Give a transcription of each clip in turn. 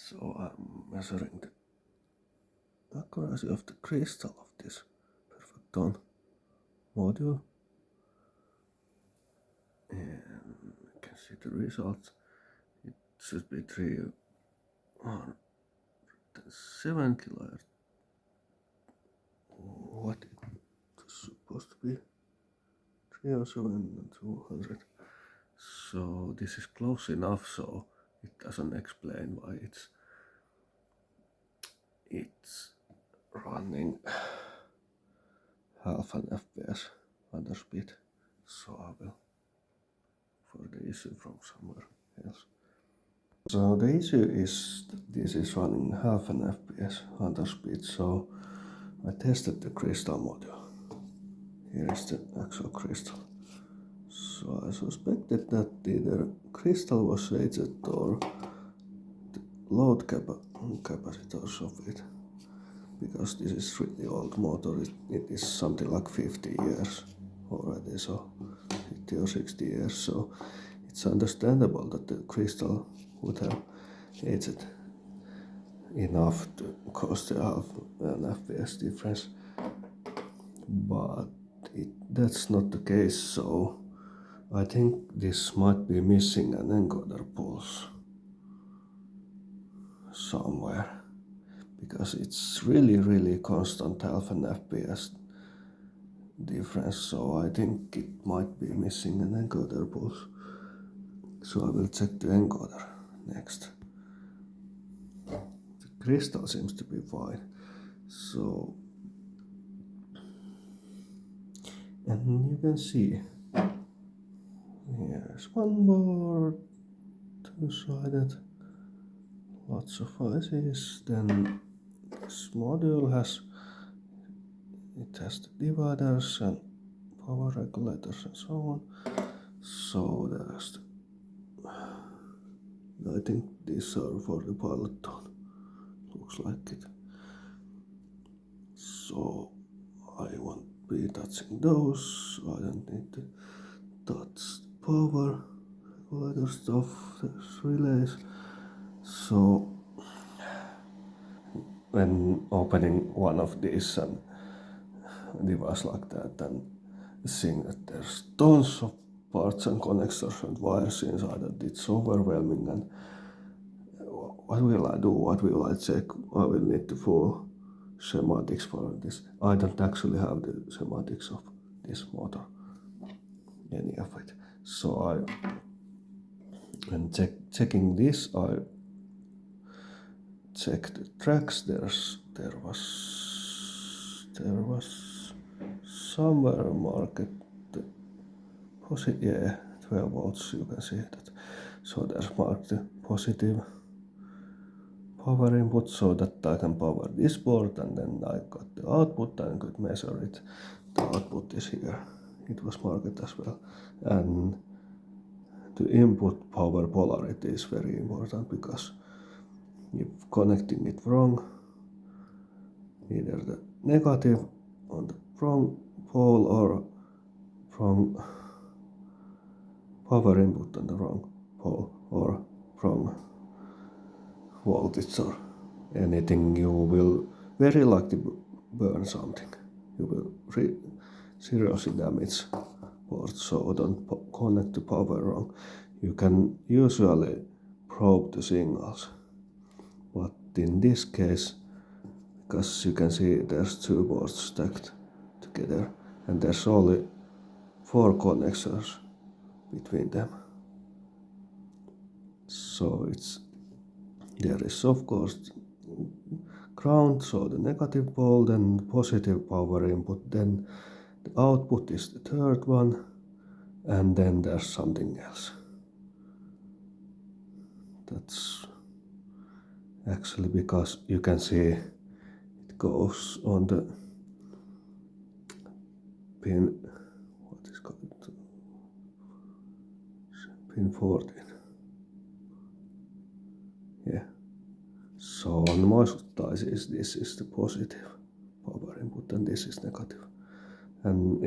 So I'm measuring the accuracy of the crystal of this Perfectone module, and you can see the results. It should be 307 kilohertz. What it's supposed to be? 307 and 200. So this is close enough, so it doesn't explain why it's running half an FPS underspeed. So I will for the issue from somewhere else. So the issue is that this is running half an FPS underspeed, so I tested the crystal module. Here is the actual crystal. So I suspected that either crystal was aged or the load capacitors of it, because this is really old motor. It is something like 50 years already, so 50 or 60 years. So it's understandable that the crystal would have aged enough to cause the half an FPS difference, but that's not the case. So I think this might be missing an encoder pulse somewhere, because it's really constant half an FPS difference. So I think it might be missing an encoder pulse. So I will check the encoder next. The crystal seems to be fine. So, and you can see here's one board, two-sided, lots of ICs. Then this module has the dividers and power regulators and so on. So there's I think these are for the pilot tone. Looks like it. So I won't be touching those. I don't need to touch power regulator stuff. There's relays. So when opening one of these and device like that and seeing that there's tons of parts and connectors and wires inside, that it's overwhelming. And what will I do? What will I check? I will need the full schematics for this. I don't actually have the schematics of this motor, any of it. So when checking this, I checked the tracks. There was somewhere marked the 12 volts. You can see that. So there's marked the positive power input, so that I can power this board, and then I got the output and could measure it. The output is here. It was marked as well. And the input power polarity is very important, because if connecting it wrong, either the negative on the wrong pole or wrong power input on the wrong pole or wrong voltage or anything, you will very likely burn something. You will seriously damage board, so don't connect the power wrong. You can usually probe the signals, but in this case, because you can see there's two boards stacked together and there's only 4 connectors between them. So there is of course ground, so the negative pole, then positive power input, then the output is the third one, and then there's something else. That's actually because you can see it goes on the pin, what is called, pin 14. Yeah. So on most dices this is the positive power input and this is negative. And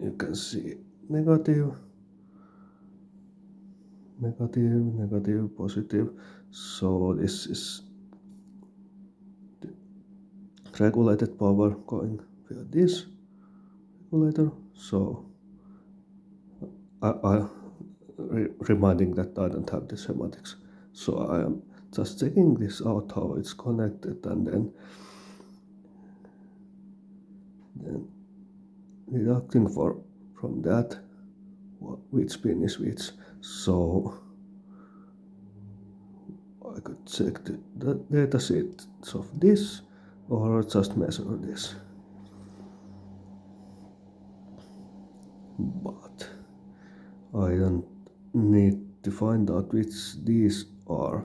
you can see negative, negative, positive. So this is the regulated power going via this regulator. So I reminding that I don't have the schematics. So I am just checking this out, how it's connected, and then deducting from that which pin is which. So I could check the data sheet of this or just measure this. But I don't need to find out which these are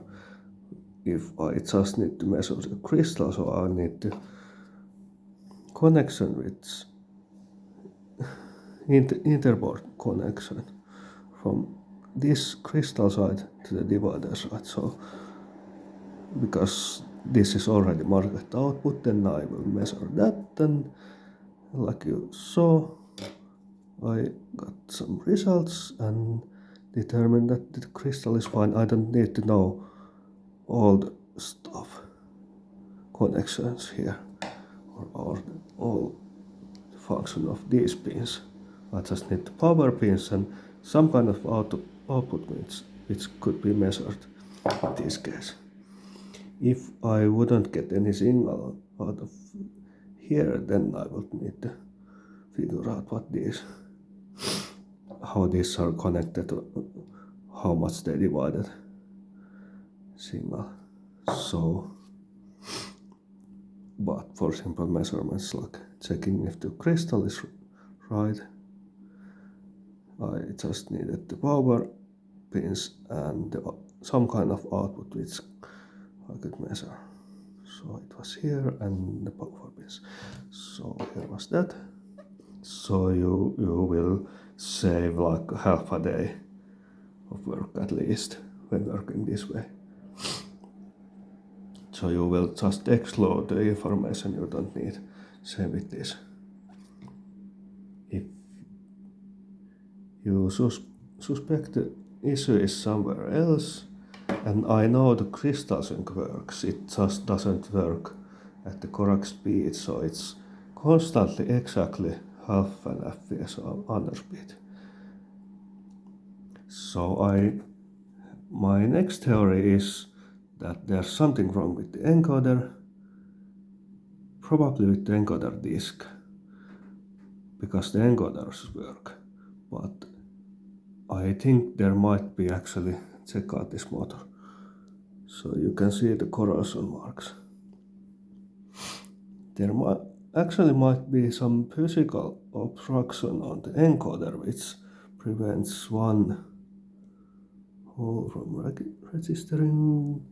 if I just need to measure the crystal, so I need the connection with interboard connection from this crystal side to the divider side. So because this is already marked output, then I will measure that, and like you saw, I got some results and determined that the crystal is fine. I don't need to know all the stuff, connections here, or all the function of these pins. I just need the power pins and some kind of output which could be measured in this case. If I wouldn't get any signal out of here, then I would need to figure out how these are connected, how much they divided signal. So, but for simple measurements like checking if the crystal is right, I just needed the power pins and some kind of output which I could measure. So it was here and the power pins. So here was that. So you will save like half a day of work at least when working this way. So you will just exclude the information you don't need. Same with this. If you suspect the issue is somewhere else, and I know the crystal sync works, it just doesn't work at the correct speed, so it's constantly exactly half an FPS underspeed. So my next theory is that there's something wrong with the encoder, probably with the encoder disk, because the encoders work, but I think there might be actually, check out this motor, so you can see the corrosion marks. There might be some physical obstruction on the encoder which prevents one hole from registering.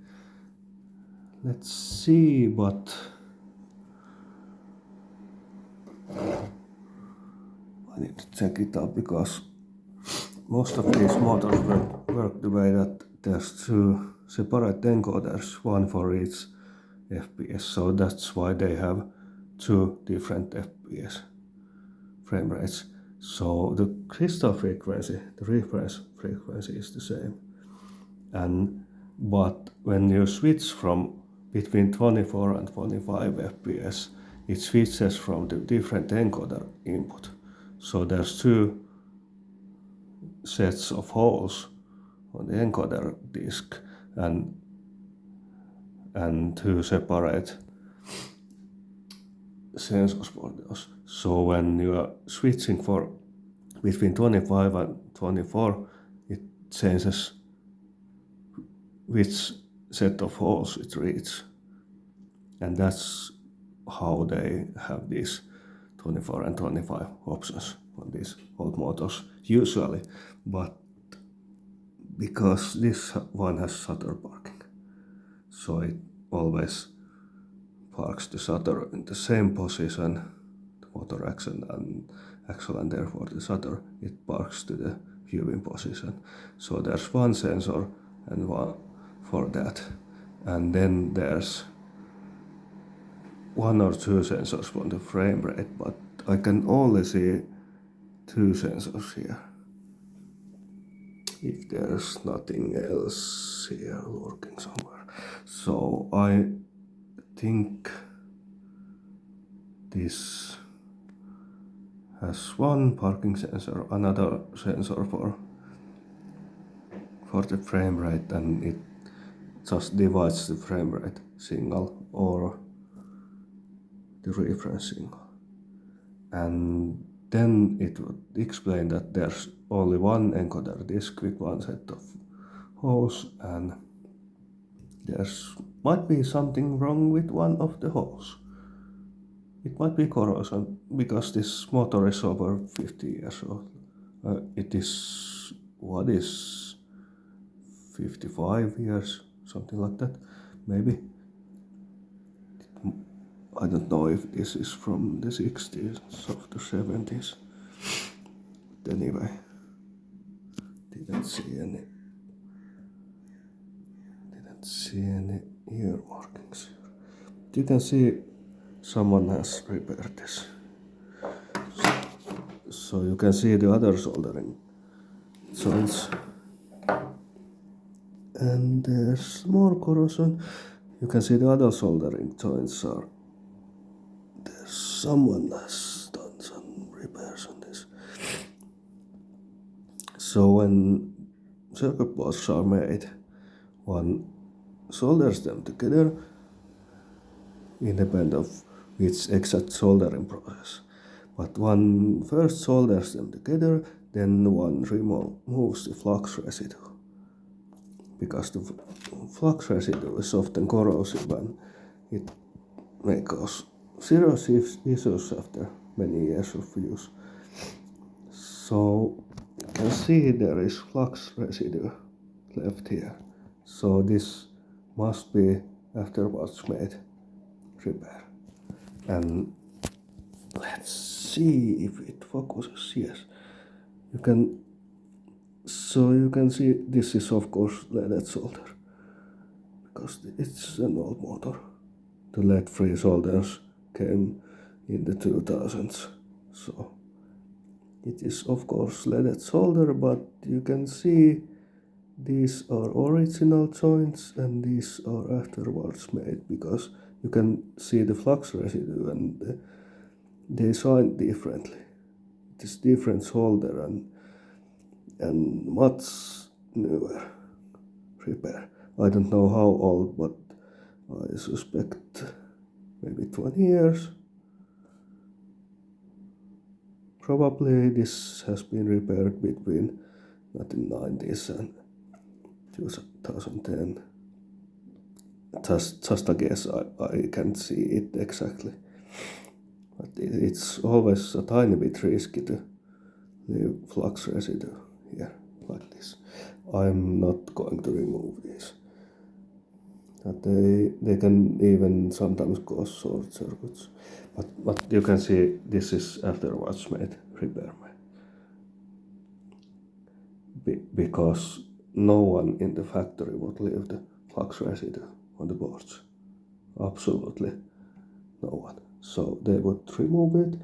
Let's see, but I need to check it out because most of these motors work the way that there's two separate encoders, one for each FPS, so that's why they have two different FPS frame rates. So the crystal frequency, the reference frequency is the same. But when you switch from between 24 and 25 FPS, it switches from the different encoder input. So there's two sets of holes on the encoder disk and two separate sensors for those. So when you are switching for between 25 and 24, it changes which set of holes it reads. And that's how they have these 24 and 25 options on these old motors usually. But because this one has shutter parking, so it always parks the shutter in the same position, the motor axle and therefore the shutter, it parks to the viewing position. So there's one sensor and one for that, and then there's one or two sensors for the frame rate, but I can only see two sensors here. if there's nothing else here lurking somewhere. So I think this has one parking sensor, another sensor for the frame rate, and it just divides the frame rate signal or the reference signal. And then it would explain that there's only one encoder disk with one set of holes, and there's might be something wrong with one of the holes. It might be corrosion because this motor is over 50 years old. It is, what is 55 years, something like that, maybe. I don't know if this is from the 60s or the 70s. But anyway, didn't see any ear markings. You can see someone has repaired this. So you can see the other soldering joints. And there's more corrosion. You can see the other soldering joints are. There's someone has done some repairs on this. So when circuit boards are made, one solders them together independent of which exact soldering process. But one first solders them together, then one removes the flux residue. Because the flux residue is often corrosive and it may cause serious issues after many years of use. So you can see there is flux residue left here. So this must be afterwards made repair. And let's see if it focuses. Yes, you can. So you can see this is of course leaded solder because it's an old motor. The lead-free solders came in the 2000s, so it is of course leaded solder, but you can see these are original joints and these are afterwards made because you can see the flux residue and they shine differently. It is different solder and much newer repair. I don't know how old, but I suspect maybe 20 years. Probably this has been repaired between 1990s and 2010. Just a guess, I can't see it exactly. But it's always a tiny bit risky to leave flux residue here, like this. I'm not going to remove these. But they can even sometimes cause short circuits. But you can see this is afterwards made repair. Because no one in the factory would leave the flux residue on the boards. Absolutely no one. So they would remove it.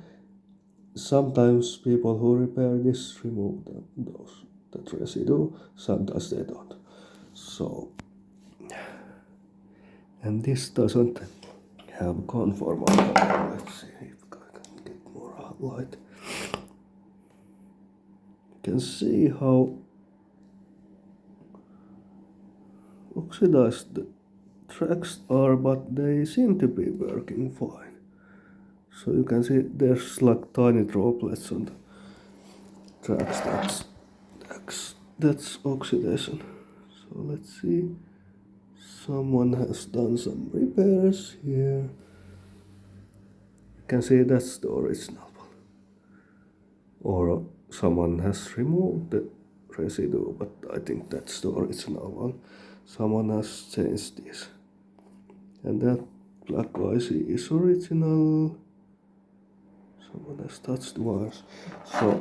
Sometimes people who repair this remove that residue, sometimes they don't. So, and this doesn't have conformal. Let's see if I can get more light. You can see how oxidized the tracks are, but they seem to be working fine. So you can see there's like tiny droplets on the tracks. That's oxidation. So let's see. Someone has done some repairs here. You can see that's the original one. Or someone has removed the residue, but I think that's the original one. Someone has changed this. And that black IC is original. Someone has touched the wires. So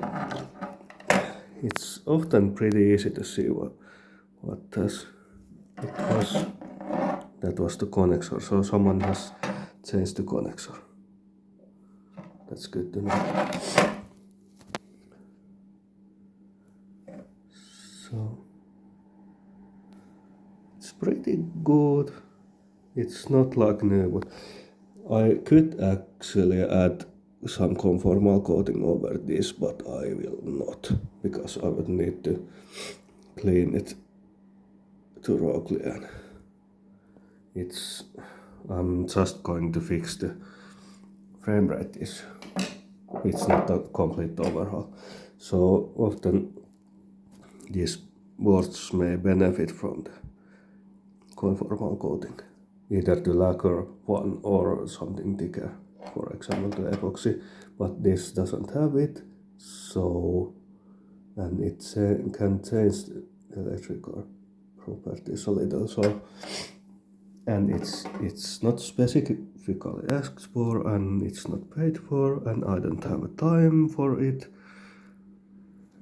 it's often pretty easy to see what has it was. That was the connector. So someone has changed the connector. That's good to know. So it's pretty good. It's not like new, but I could actually add some conformal coating over this, but I will not, because I would need to clean it thoroughly, and I'm just going to fix the frame rate issue. It's not a complete overhaul. So often these boards may benefit from the conformal coating, either the lacquer one or something thicker, for example the epoxy, but this doesn't have it, so, and it can change the electrical properties a little, so, and it's not specifically asked for, and it's not paid for, and I don't have a time for it,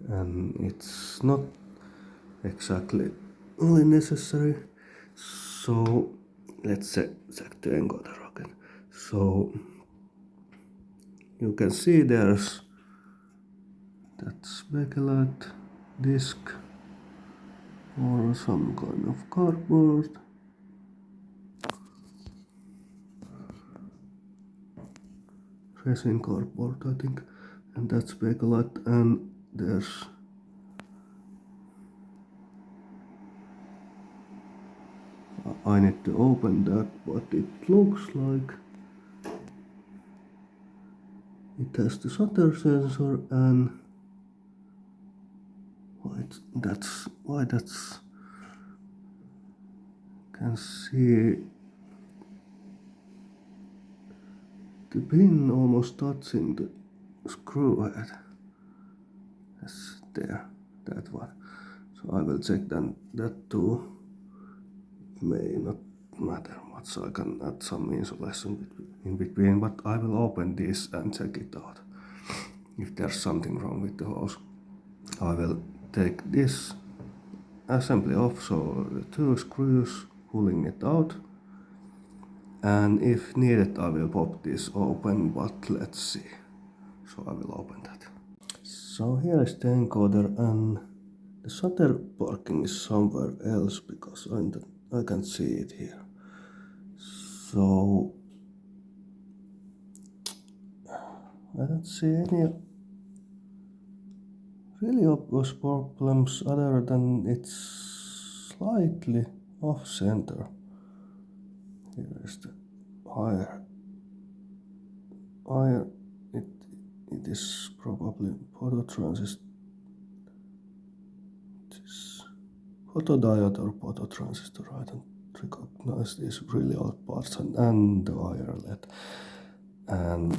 and it's not exactly only necessary. So let's check the encoder again. So you can see there's that backlight disc or some kind of cardboard. Resin cardboard, I think, and that's backlight, and there's I need to open that, but it looks like it has the shutter sensor, and why that's can see the pin almost touching the screw head. Yes, there, that one. So I will check that too. It may not matter much, I can add some insulation in between, but I will open this and check it out. If there's something wrong with the hose, I will take this assembly off, so the two screws pulling it out, and if needed I will pop this open, but let's see. So I will open that. So here is the encoder, and the shutter parking is somewhere else because I can't see it here. So I don't see any really obvious problems other than it's slightly off center. Here is the higher. It is probably phototransistor. Photodiode or phototransistor, I don't recognize these really old parts, and the wire LED. And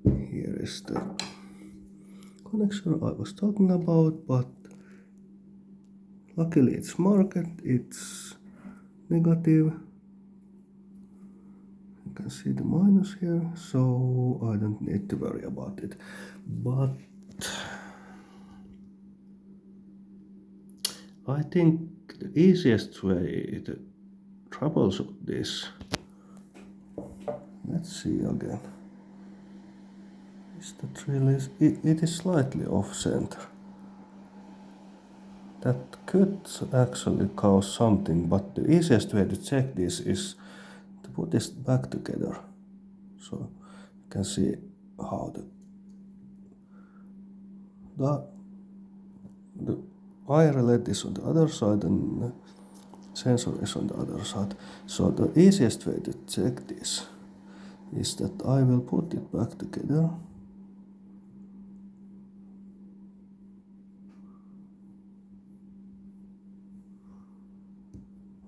here is the connection I was talking about, but luckily it's marked, it's negative. You can see the minus here, so I don't need to worry about it. But I think the easiest way to troubleshoot this, let's see again, is that really it is slightly off center. That could actually cause something, but the easiest way to check this is to put this back together, so you can see how the wire LED is on the other side and the sensor is on the other side. So the easiest way to check this is that I will put it back together.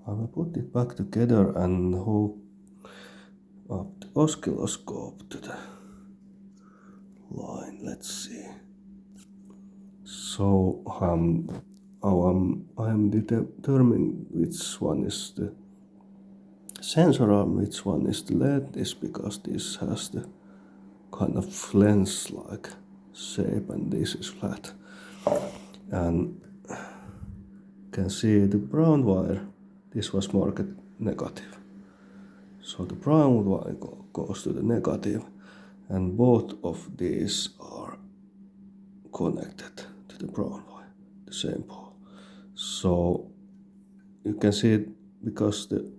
I will put it back together and hook up the oscilloscope to the line. Let's see. So I am determining which one is the sensor and which one is the LED is because this has the kind of lens-like shape and this is flat. And you can see the brown wire, this was marked negative. So the brown wire goes to the negative, and both of these are connected to the brown wire. the same pole. So you can see it because the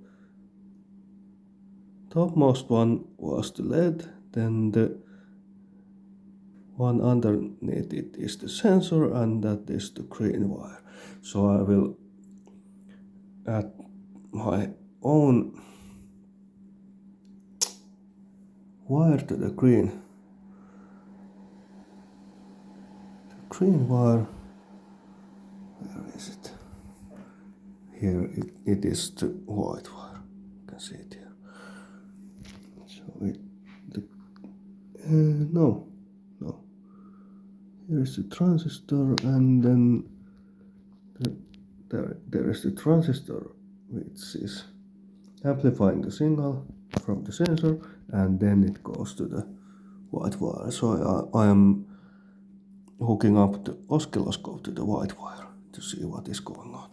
topmost one was the LED, then the one underneath it is the sensor, and that is the green wire. So I will add my own wire to the green wire. Where is it? Here it is the white wire. You can see it here. So no. Here is the transistor, and then there is the transistor which is amplifying the signal from the sensor, and then it goes to the white wire. So I am hooking up the oscilloscope to the white wire to see what is going on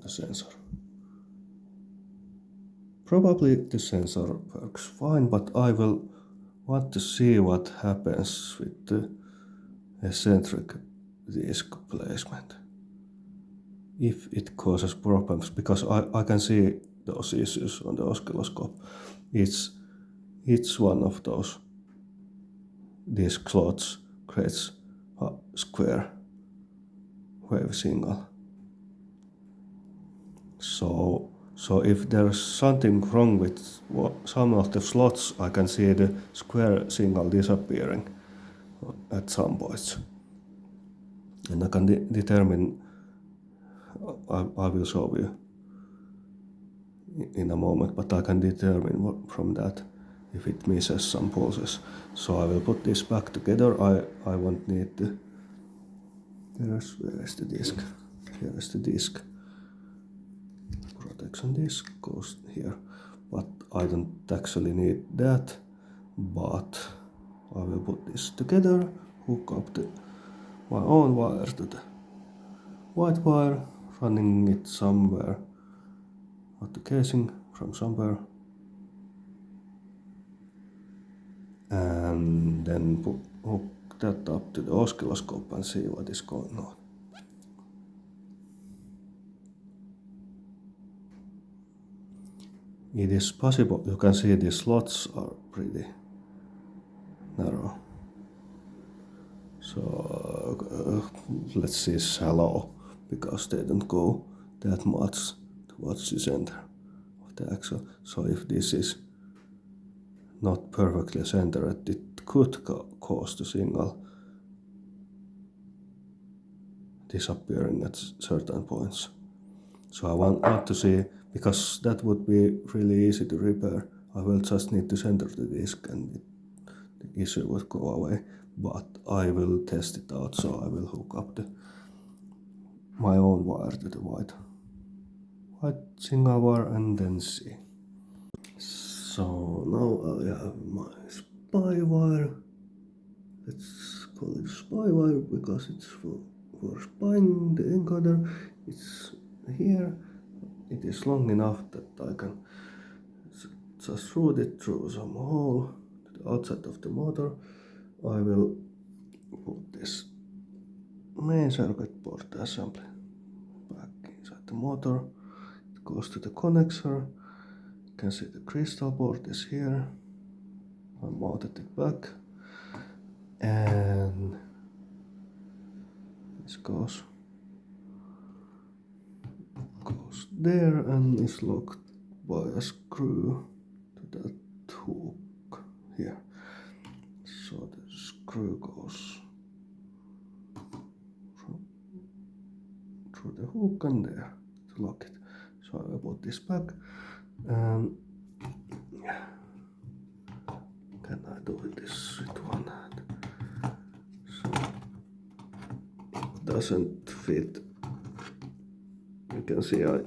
the sensor. Probably the sensor works fine, but I will want to see what happens with the eccentric disc placement. If it causes problems, because I can see those issues on the oscilloscope. Each one of those disc slots creates a square wave signal. So if there's something wrong with some of the slots, I can see the square signal disappearing at some points. And I can determine, I will show you in a moment, but I can determine from that if it misses some pulses. So I will put this back together. I won't need the... Where is the disc? Here is the disc. Protection disc goes here, but I don't actually need that. But I will put this together, hook up my own wire to the white wire, running it somewhere at the casing from somewhere, and then hook that up to the oscilloscope and see what is going on. It is possible, you can see the slots are pretty narrow. So let's see shallow, because they don't go that much towards the center of the axle. So if this is not perfectly centered, it could cause the signal disappearing at certain points. So I want to see, because that would be really easy to repair. I will just need to center the disc and the issue would go away. But I will test it out, so I will hook up my own wire to the white signal wire and then see. So now I have my spy wire. Let's call it spy wire because it's for spying the encoder. It's here. It is long enough that I can just route it through some hole to the outside of the motor. I will put this main circuit board assembly back inside the motor. It goes to the connector. You can see the crystal board is here. I mounted it back, and this goes there and is locked by a screw to that hook here. So the screw goes through the hook and there to lock it. So I will put this back, and can I do this with one hand? So it doesn't fit. You can see I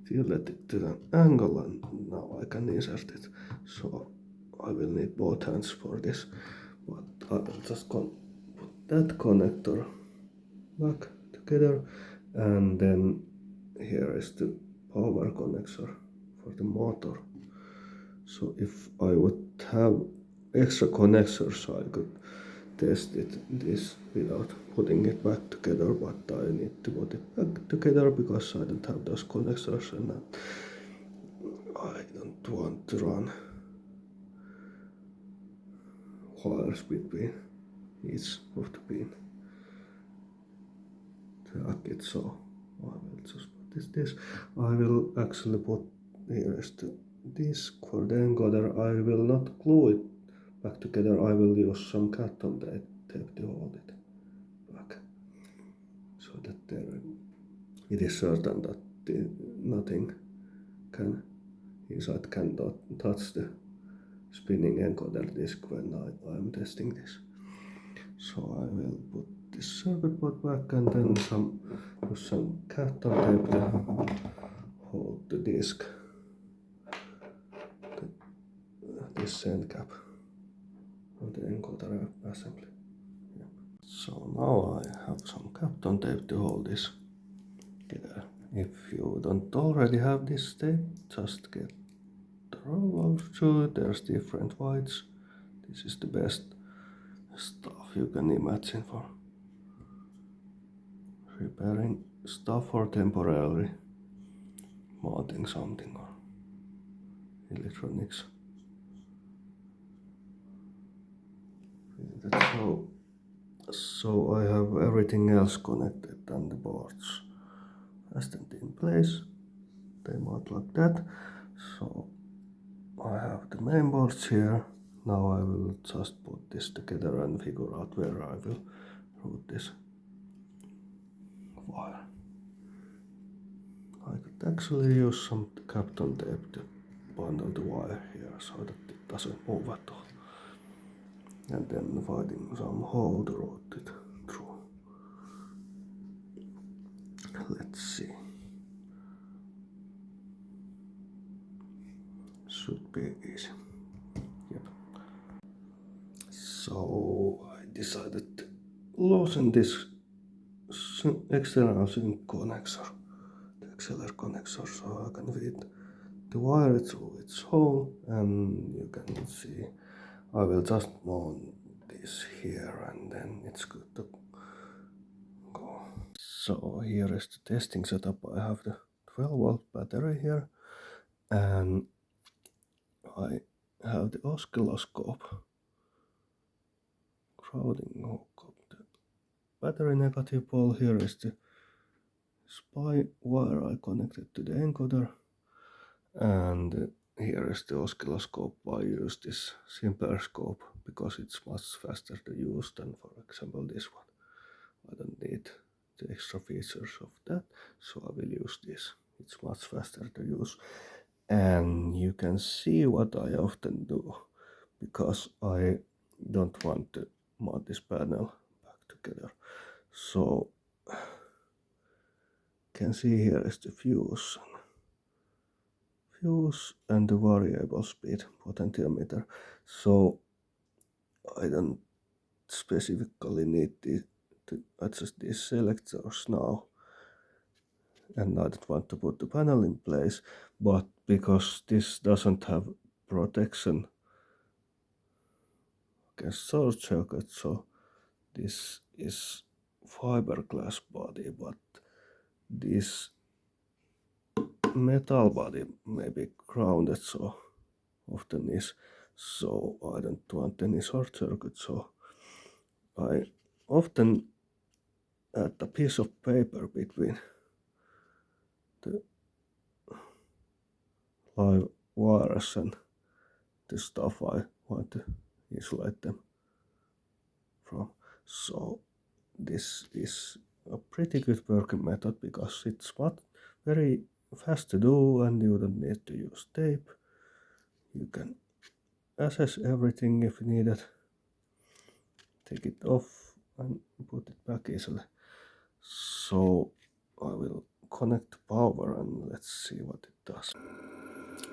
tilted it to an angle, and now I can insert it. So I will need both hands for this, but I will just put that connector back together, and then here is the power connector for the motor. So if I would have extra connectors, I could tested this without putting it back together, but I need to put it back together because I don't have those connectors and I don't want to run wires between each of the pin to hack it, so I will just put this. I will actually put here is the disc for the encoder. I will not glue it back together, I will use some carton tape to hold it back, so that it is certain that nothing inside can touch the spinning encoder disc when I am testing this. So I will put this circuit board back and then use some carton tape to hold the disc, this end cap of the encoder assembly. Yep. So now I have some carton tape to hold this together. If you don't already have this tape, just get the roll out through it. There's different whites. This is the best stuff you can imagine for repairing stuff or temporarily mounting something or electronics. So I have everything else connected and the boards fastened in place. They mount like that. So I have the main boards here. Now I will just put this together and figure out where I will route this wire. I could actually use some carton tape to bundle the wire here so that it doesn't move at all. And then finding some hole to route it through. Let's see. Should be easy. Yep. So I decided to loosen this external sync connector, the XLR connector, so I can feed the wire through its hole, and you can see I will just mount this here and then it's good to go. So here is the testing setup. I have the 12-volt battery here and I have the oscilloscope grounding hook up the battery negative pole. Here is the SPI wire I connected to the encoder, and here is the oscilloscope. I use this simpler scope because it's much faster to use than, for example, this one. I don't need the extra features of that, so I will use this. It's much faster to use, and you can see what I often do because I don't want to mount this panel back together. So you can see here is the fuse and the variable speed potentiometer. So I don't specifically need to adjust these selectors now, and I don't want to put the panel in place, but because this doesn't have protection against short circuit, so this is fiberglass body, but this metal body may be grounded so often is, so I don't want any short circuit, so I often add a piece of paper between the live wires and the stuff I want to isolate them from. So this is a pretty good working method because it's not very fast to do and you don't need to use tape. You can assess everything if needed, take it off and put it back easily. So I will connect the power and let's see what it does.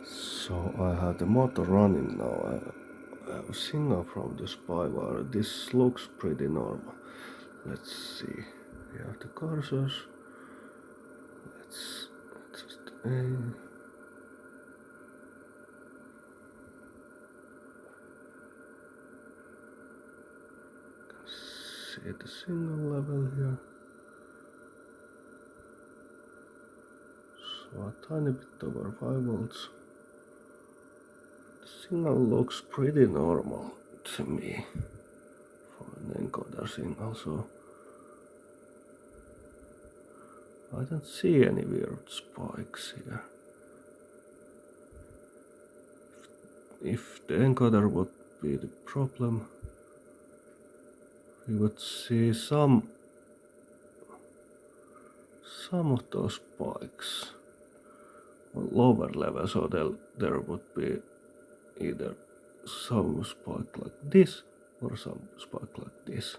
So I have the motor running now. I have a signal from the SPI wire. This looks pretty normal. Let's see. We have the cursors. Let's just see the signal level here. So a tiny bit over 5 volts. The signal looks pretty normal to me for an encoder signal, so I don't see any weird spikes here. If the encoder would be the problem, we would see some of those spikes on lower level, so there would be either some spike like this or some spike like this.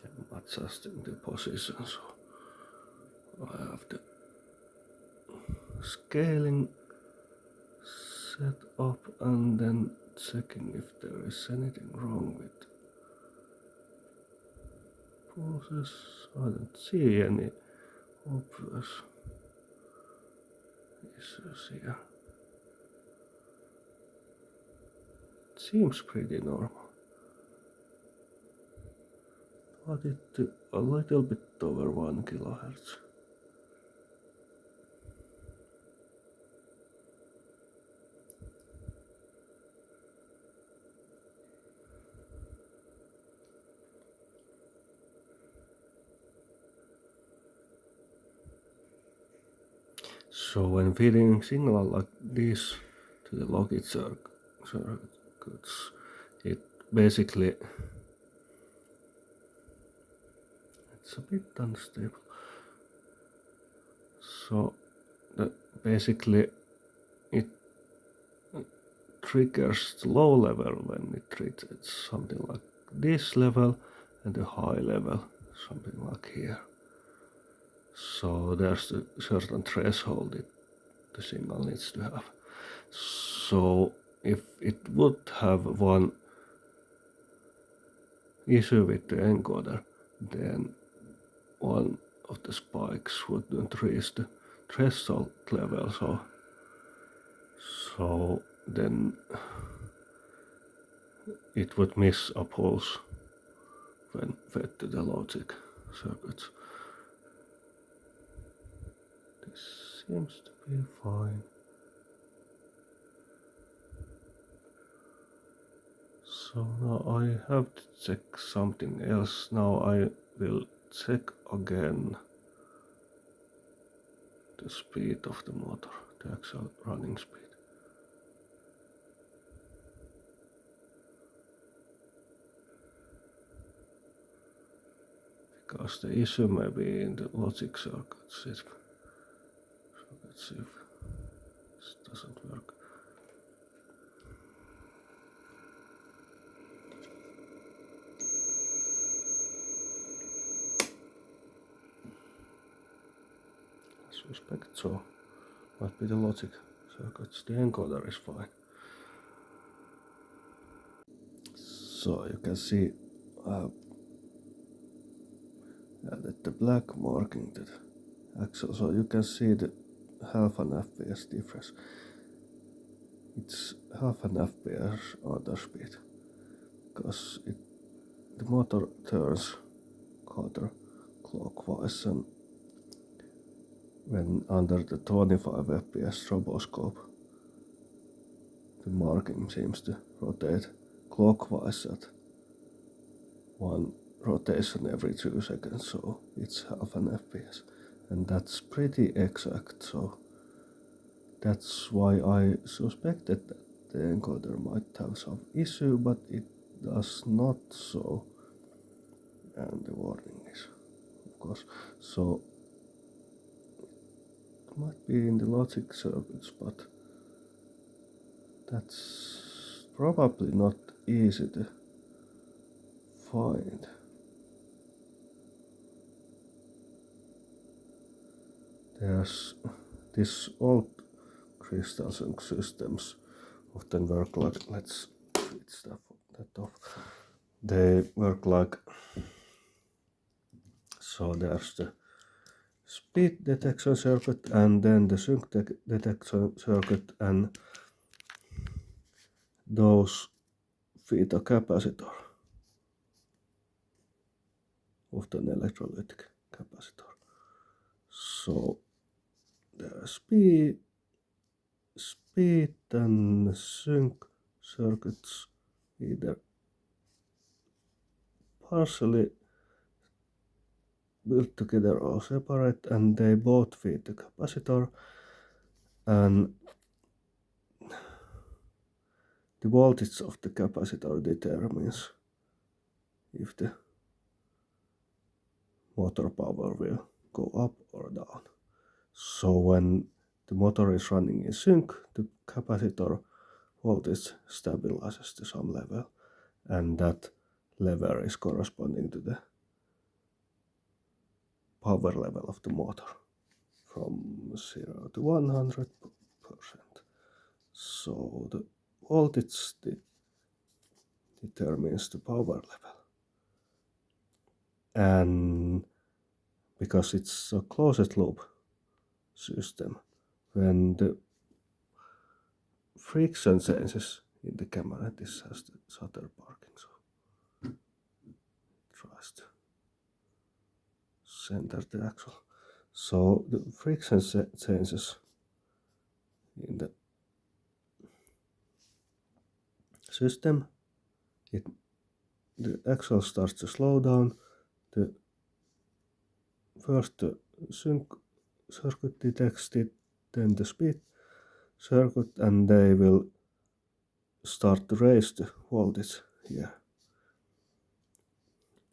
I'm adjusting the position, so I have the scaling set up and then checking if there is anything wrong with pulses. I don't see any obvious issues here. It seems pretty normal, but it's a little bit over 1 kilohertz. So when feeding signal like this to the logic circuits, it basically, it's a bit unstable. So basically it triggers the low level when it reaches something like this level and the high level, something like here. So there's a certain threshold the signal needs to have. So if it would have one issue with the encoder, then one of the spikes wouldn't reach the threshold level, so then it would miss a pulse when fed to the logic circuits. This seems to be fine. So now I have to check something else. Now I will check again the speed of the motor, the actual running speed. Because the issue may be in the logic circuits. So let's see if this doesn't work. I suspect so. Might be the logic circuits. The encoder is fine. So you can see added the black marking to the axle, so you can see the half an FPS difference. It's half an FPS underspeed because the motor turns counterclockwise, and when under the 25 FPS stroboscope, the marking seems to rotate clockwise at one rotation every 2 seconds, so it's half an FPS, and that's pretty exact. So that's why I suspected that the encoder might have some issue, but it does not, so, and the warning is, of course, so it might be in the logic circuits, but that's probably not easy to find. There's this old crystal sync systems often work like, let's switch that off. They work like So there's the speed detection circuit and then the sync detection circuit, and those feed a capacitor, often electrolytic capacitor. So the speed and sync circuits either partially built together or separate, and they both feed the capacitor, and the voltage of the capacitor determines if the motor power will go up or down. So when the motor is running in sync, the capacitor voltage stabilizes to some level, and that level is corresponding to the power level of the motor from 0 to 100%. So the voltage determines the power level. And because it's a closed loop system, when the friction changes in the camera, this has the shutter parking, so it tries to center the axle. So the friction changes in the system, the axle starts to slow down. First the sync circuit detects it, then the speed circuit, and they will start to raise the voltage here.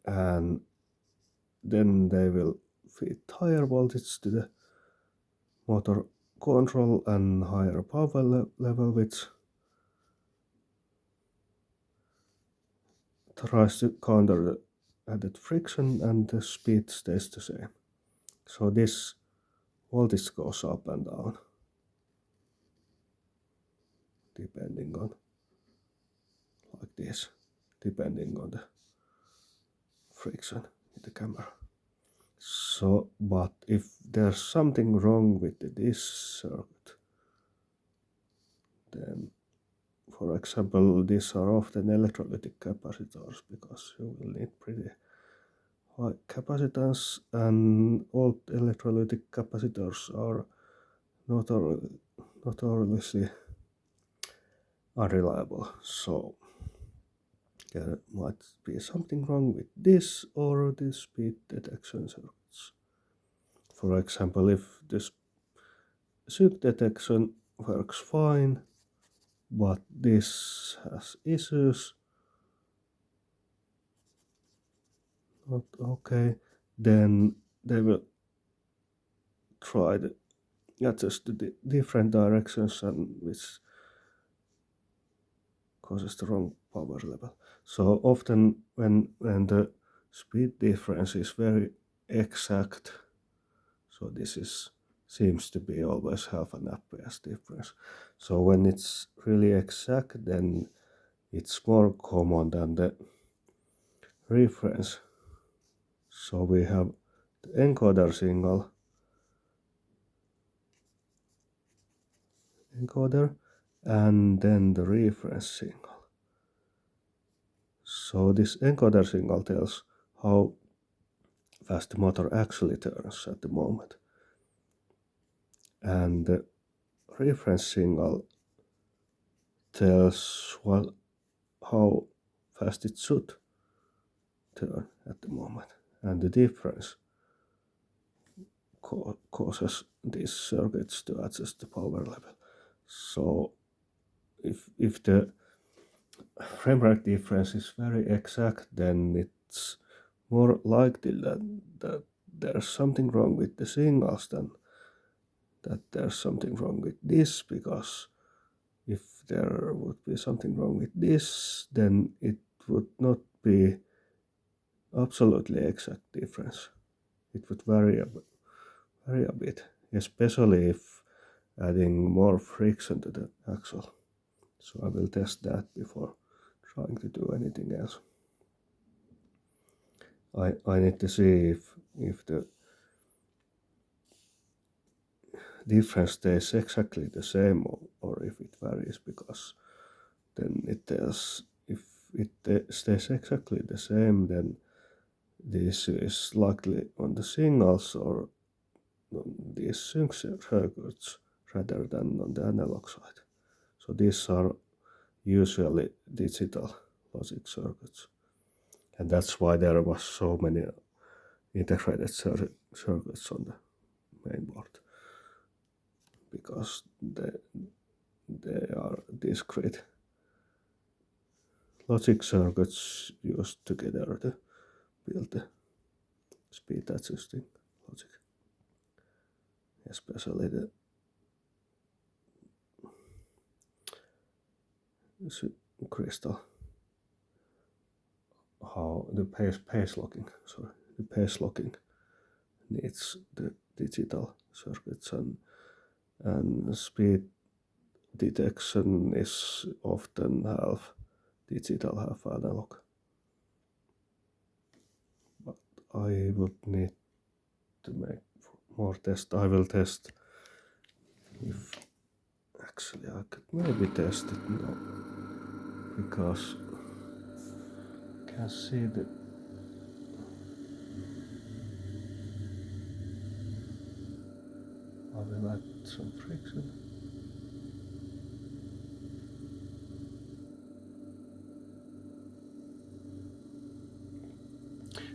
And then they will feed higher voltage to the motor control and higher power level, which tries to counter the added friction, and the speed stays the same. So this voltage goes up and down depending on, like this, depending on the friction in the camera. So, but if there's something wrong with this circuit, then, for example, these are often electrolytic capacitors because you will need pretty high capacitance, and old electrolytic capacitors are notoriously unreliable. So there might be something wrong with this or the speed detection circuits. For example, if this sync detection works fine, but this has issues, not okay, then they will try to adjust the different directions, and which causes the wrong power level. So often when the speed difference is very exact, so this seems to be always half an FPS difference. So when it's really exact, then it's more common than the reference. So we have the encoder signal, and then the reference signal. So this encoder signal tells how fast the motor actually turns at the moment, and the reference signal tells how fast it should turn at the moment, and the difference causes these circuits to adjust the power level. So if the frame rate difference is very exact, then it's more likely that there's something wrong with the signals than that there's something wrong with this, because if there would be something wrong with this, then it would not be absolutely exact difference. It would vary a bit, especially if adding more friction to the axle. So I will test that before trying to do anything else. I need to see if the difference stays exactly the same or if it varies, because then it tells if it stays exactly the same, then the issue is likely on the signals or on these sync circuits rather than on the analog side. So these are usually digital logic circuits, and that's why there was so many integrated circuits on the main board, because they are discrete logic circuits used together to build the speed adjusting logic, especially the crystal, how the pace locking needs the digital circuits, and speed detection is often half digital, half analog. But I would need to make more tests. I will test if actually I could maybe test it now, because I can see the I will add some friction.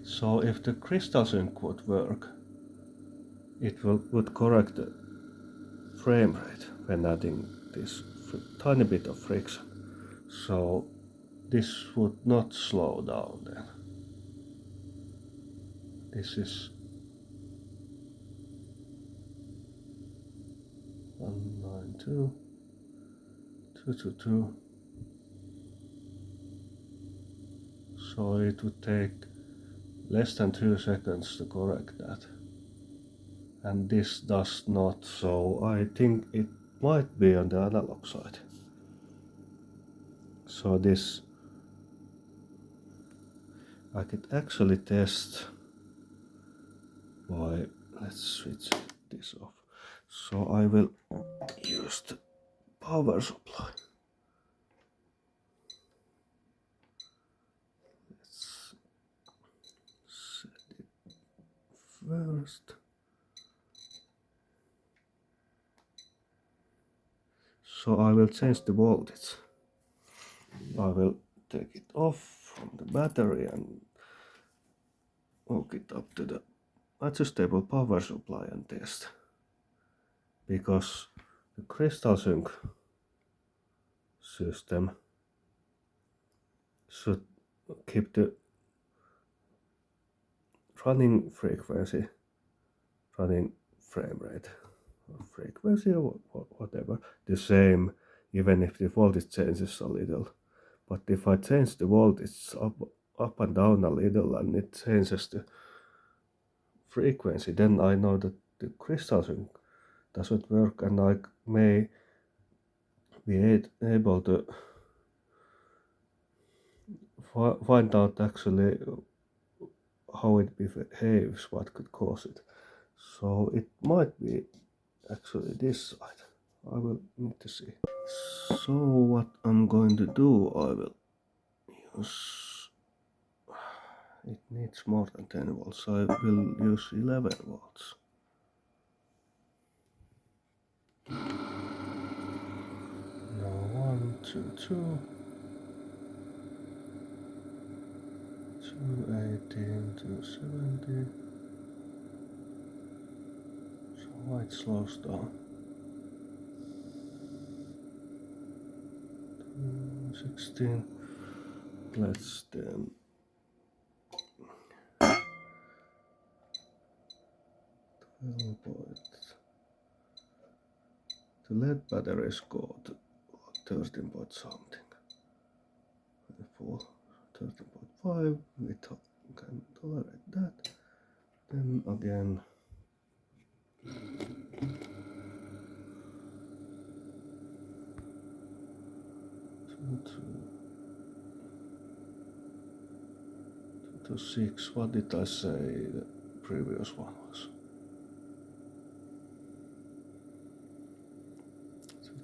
So if the crystal sync would work, it would correct the frame rate when adding this tiny bit of friction. So this would not slow down then. This is 192, 222. So it would take less than 2 seconds to correct that. And this does not, so I think it might be on the analog side. So this, I could actually test by, let's switch this off. So I will use the power supply. Let's set it first. So I will change the voltage. I will take it off from the battery and hook it up to the adjustable power supply and test. Because the crystal sync system should keep the running frequency, running frame rate, or frequency or whatever, the same, even if the voltage changes a little. But if I change the voltage up and down a little and it changes the frequency, then I know that the crystal sync doesn't work, and I may be able to find out actually how it behaves, what could cause it. So it might be actually this side. I will need to see. So what I'm going to do, I will use, it needs more than 10 volts, so I will use 11 volts. Now 1, 2, 2, 218, 270. So why it slows down? 16. Let's then the lead batteries go to 13 point something. For 13.5, we can tolerate that. Then again, to 6. What did I say the previous one was?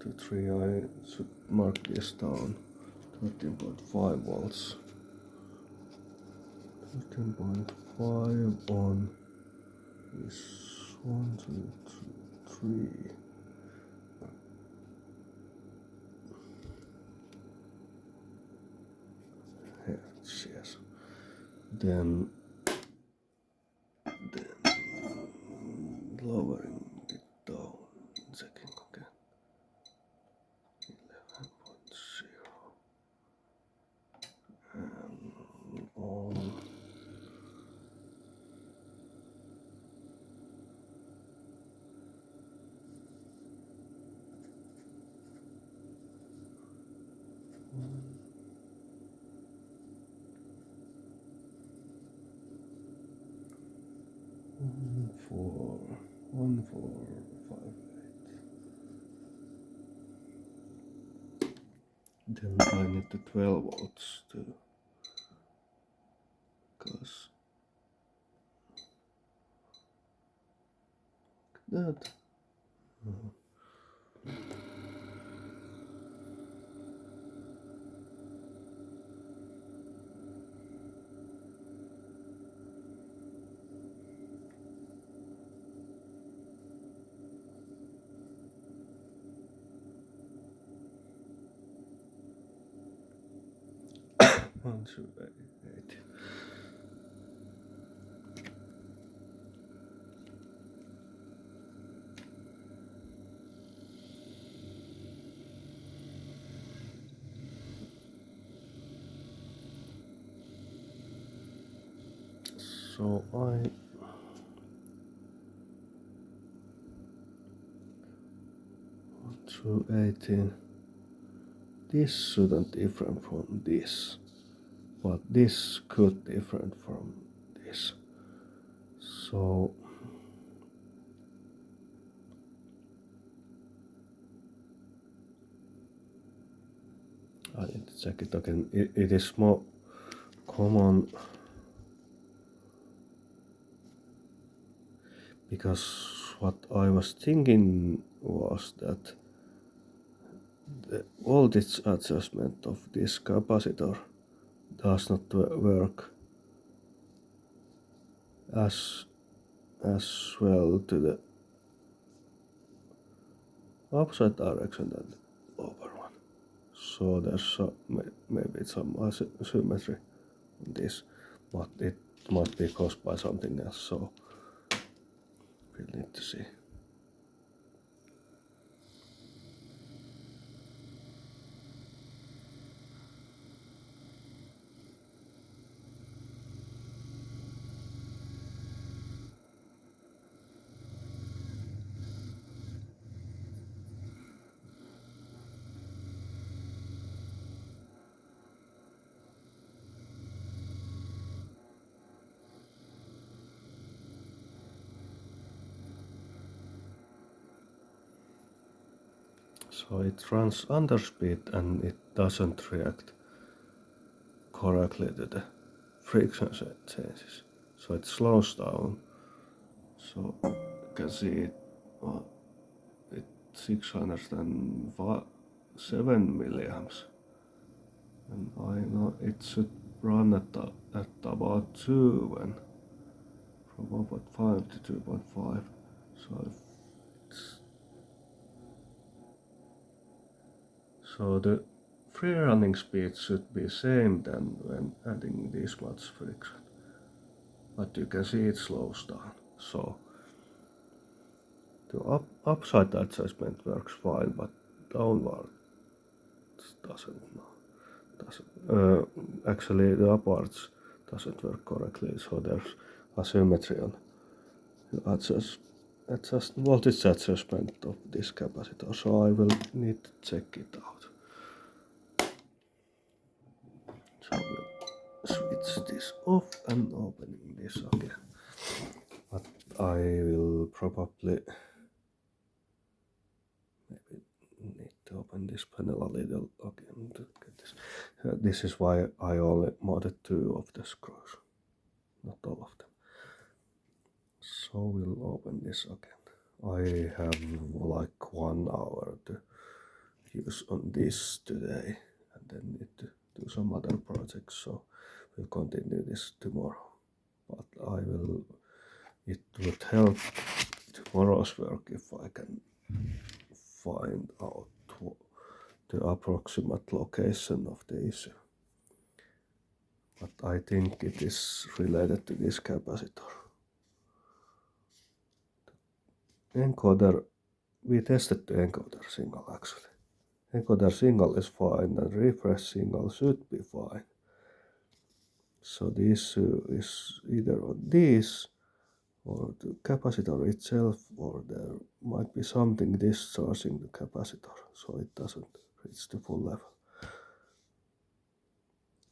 2 to 3, I should mark this down. 13.5 volts. 13.5 on is 1, 2, 3. Hertz, yes. Then lowering it down, checking again. 11.0 and on. One, four, 5, 8. Then I need the 12 volts too, because that. 1, 2, 8. So I 1 to 18. This shouldn't different from this, but this could different from this. So I need to check it again. It is more common because what I was thinking was that the voltage adjustment of this capacitor does not work as well to the opposite direction than the lower one. So there's maybe some asymmetry on this, but it might be caused by something else, so we'll need to see. So it runs underspeed and it doesn't react correctly to the friction changes. So it slows down. So you can see it, it's 607 milliamps. And I know it should run at about 2 when from 1.5 to 2.5. So the free running speed should be same than when adding this much friction. But you can see it slows down. So the upside adjustment works fine, but downward doesn't. Actually, the upwards doesn't work correctly. So there's asymmetry on voltage adjustment of this capacitor. So I will need to check it out. So we'll switch this off and opening this again. But I will probably maybe need to open this panel a little again to get this. This is why I only mounted 2 of the screws. not all of them. So we'll open this again. I have like 1 hour to use on this today, and then need to do some other projects, so we'll continue this tomorrow. But it would help tomorrow's work if I can find out the approximate location of the issue. But I think it is related to this capacitor. Encoder, we tested the encoder signal actually. Encoder signal is fine and refresh signal should be fine. So the issue is either on this or the capacitor itself, or there might be something discharging the capacitor so it doesn't reach the full level.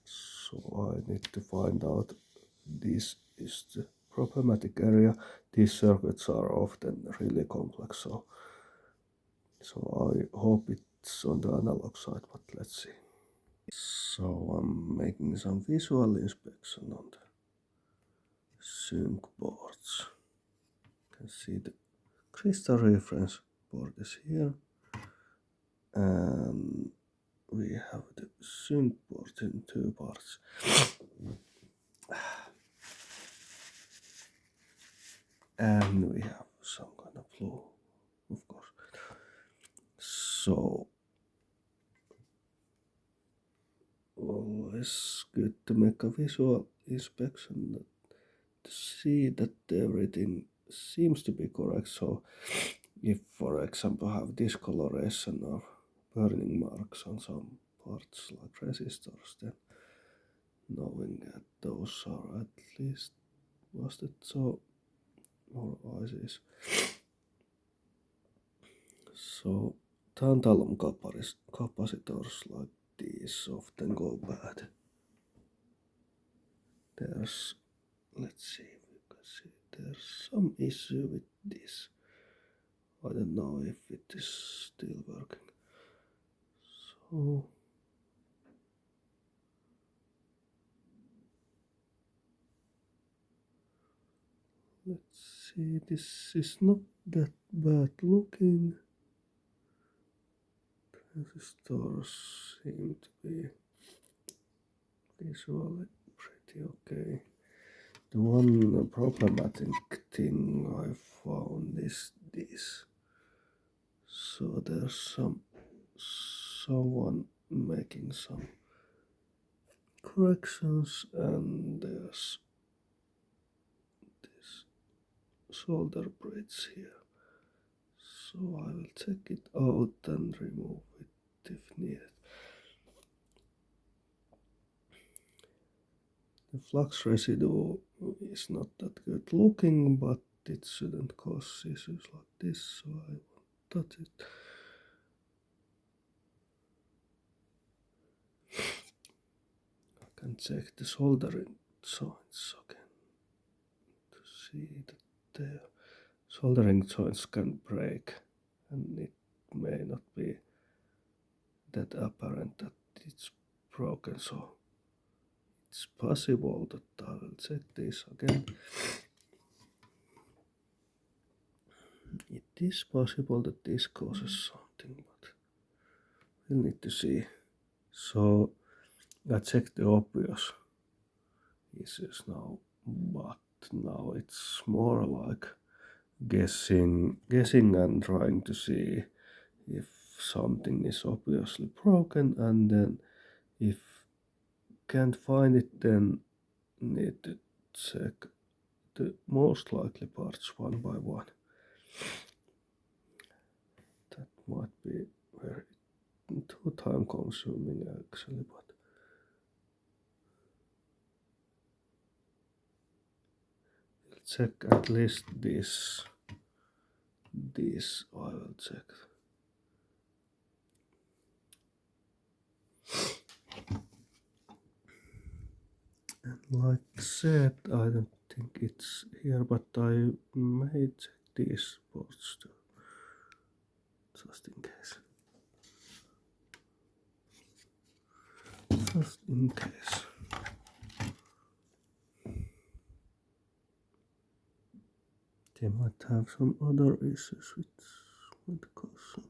So I need to find out. This is the problematic area. These circuits are often really complex, so I hope it's on the analog side, but let's see. So I'm making some visual inspection on the sync boards. You can see the crystal reference board is here, and we have the sync board in 2 parts. And we have some kind of flow, of course. So always good to make a visual inspection to see that everything seems to be correct. So if, for example, have discoloration or burning marks on some parts like resistors, then knowing that those are at least busted, so or ICs. So tantalum capacitors like these often go bad. Let's see if you can see, there's some issue with this. I don't know if it is still working. So let's see, this is not that bad looking. Transistors seem to be visually pretty okay. The one problematic thing I found is this. So there's someone making some corrections, and there's this solder bridge here. So I will check it out and remove it if needed. The flux residue is not that good looking, but it shouldn't cause issues like this, so I won't touch it. I can check the soldering joints again to see that the soldering joints can break, and it may not be that apparent that it's broken, so it's possible that I will check this again. It is possible that this causes something, but we'll need to see. So I checked the obvious issues now, but now it's more like guessing and trying to see if something is obviously broken, and then if can't find it, then need to check the most likely parts one by one. That might be very too time consuming actually, but we'll check at least this. This I will check. And like said, I don't think it's here, but I may check these ports too, just in case. Just in case. They might have some other issues with caution.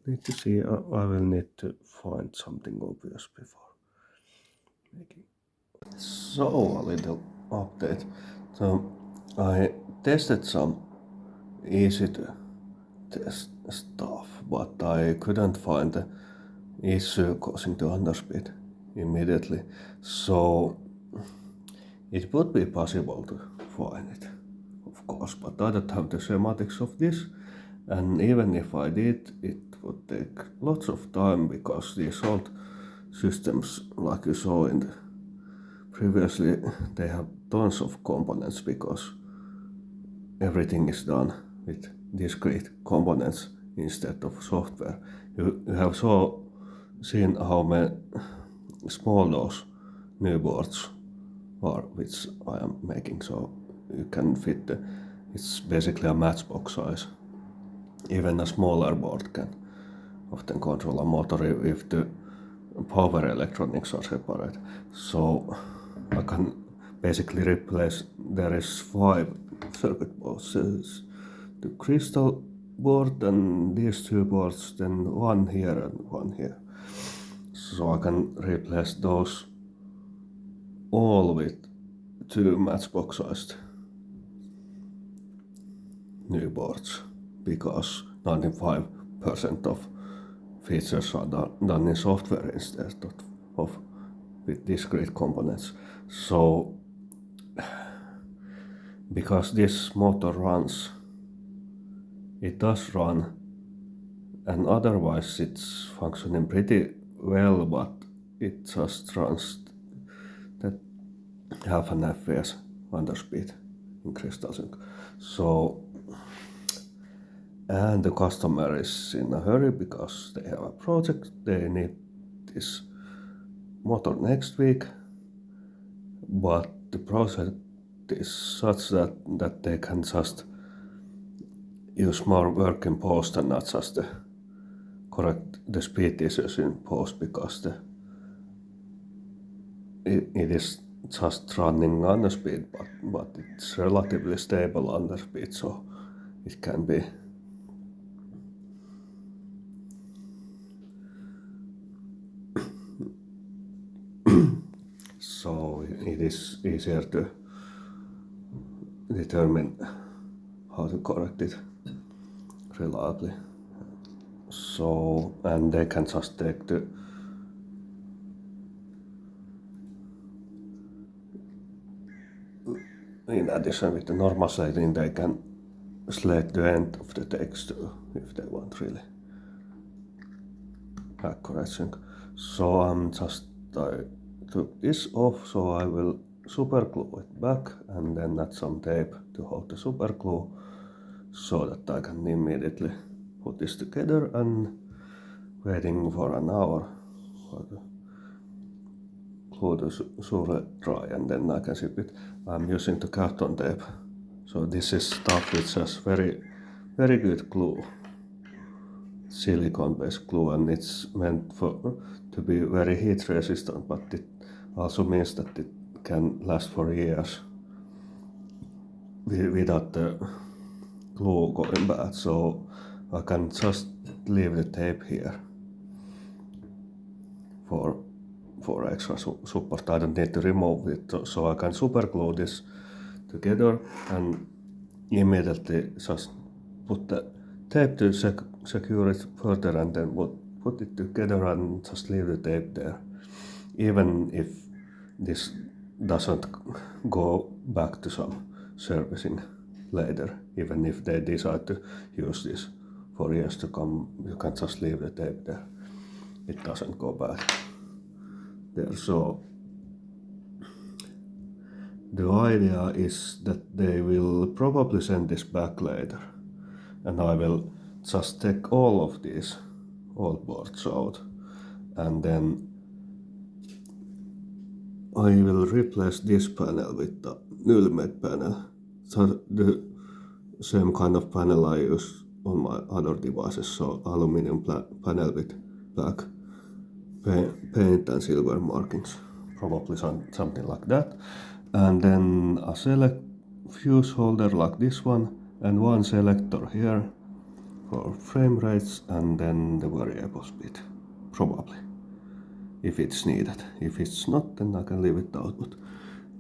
Need to see, I will need to find something obvious before making. So, a little update. So, I tested some easy to test stuff, but I couldn't find the issue causing the underspeed immediately. So, it would be possible to find it, of course, but I don't have the schematics of this, and even if I did, it would take lots of time because these old systems, like you saw in the previously, they have tons of components because everything is done with discrete components instead of software. You have seen how many small those new boards are, which I am making, so you can fit it's basically a matchbox size. Even a smaller board can often control a motor if the power electronics are separate. So I can basically replace, there is 5 circuit boards. The crystal board and these 2 boards, then one here and one here. So I can replace those all with 2 matchbox sized new boards because 95% of features are done in software instead of with discrete components. So because this motor runs, it does run, and otherwise it's functioning pretty well, but it just runs that half an FPS underspeed in Crystal Sync. So, and the customer is in a hurry because they have a project, they need this motor next week, but the project is such that they can just use more work in post and not just correct the speed issues in post because it is just running under speed, but it's relatively stable under speed, so it can be so it is easier to determine how to correct it reliably. So, and they can just take the in addition with the normal slating, they can slate the end of the text if they want really accurate sync. So I took this off, so I will super glue it back and then add some tape to hold the super glue so that I can immediately put this together and waiting for an hour for the glue to surely dry and then I can ship it. I'm using the carton tape, so this is stuff which has very good glue, silicone based glue, and it's meant to be very heat resistant, but it also means that it can last for years without the glue going bad, so I can just leave the tape here for extra support. I don't need to remove it, so I can super glue this together and immediately just put the tape to secure it further and then put it together and just leave the tape there. Even if this doesn't go back to some servicing later, even if they decide to use this for years to come, you can just leave the tape there. It doesn't go back there. So the idea is that they will probably send this back later, and I will just take all of these old boards out, and then I will replace this panel with the newly made panel. So the same kind of panel I use on my other devices, so aluminum panel with black paint and silver markings, probably something like that. And then a fuse holder like this one and one selector here for frame rates and then the variable speed, probably, if it's needed. If it's not, then I can leave it out, but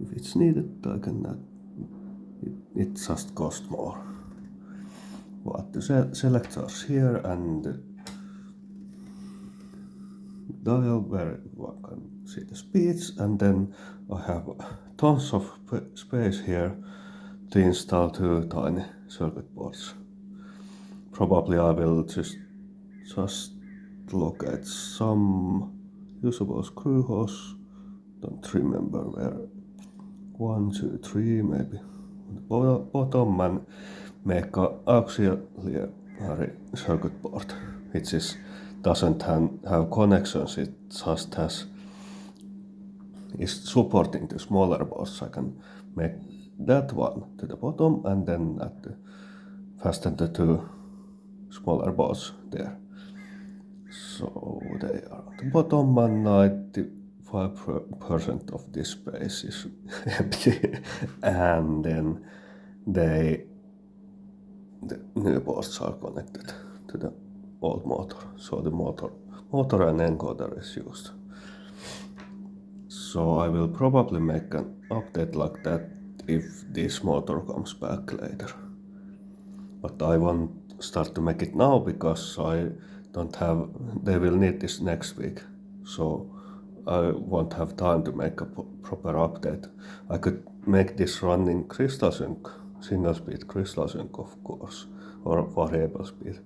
if it's needed, I can it just costs more. But the selectors here and the dial where one can see the speeds, and then I have tons of space here to install two tiny circuit boards. Probably I will just look at some usable screw holes. Don't remember where. 1, 2, 3 maybe. Bottom and make a auxiliary circuit board, which doesn't have connections. It just is supporting the smaller boards. I can make that one to the bottom and then fasten the two smaller boards there. So they are at the bottom and 95% of this space is empty. And then the new boards are connected to the old motor. So the motor and encoder is used. So I will probably make an update like that if this motor comes back later. But I won't start to make it now because they will need this next week. So I won't have time to make a proper update. I could make this running crystal sync, single speed crystal sync of course, or variable speed.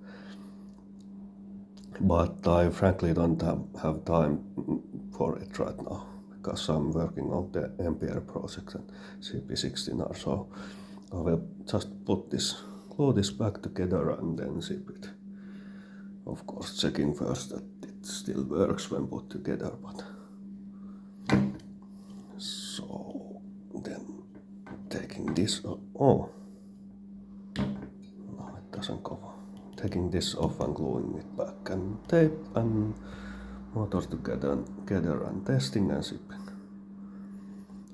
But I frankly don't have time for it right now because I'm working on the NPR project and CP16R, so I will just glue this back together and then zip it. Of course, checking first that it still works when put together, but so then taking this no, it doesn't go. Taking this off and gluing it back and tape and motor together and testing and shipping.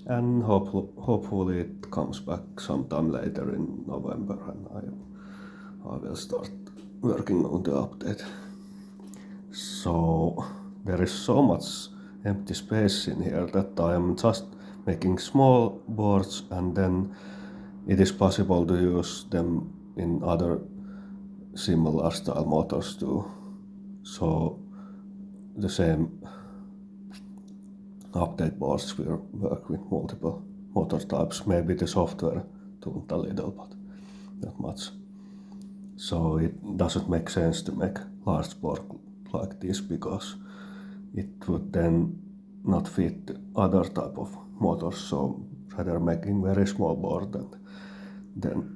And hopefully it comes back sometime later in November and I will start working on the update. So there is so much empty space in here that I am just making small boards and then it is possible to use them in other similar style motors too. So the same update boards will work with multiple motor types. Maybe the software tuned a little, but not much. So it doesn't make sense to make large board like this because it would then not fit other type of motors. So rather making very small board and then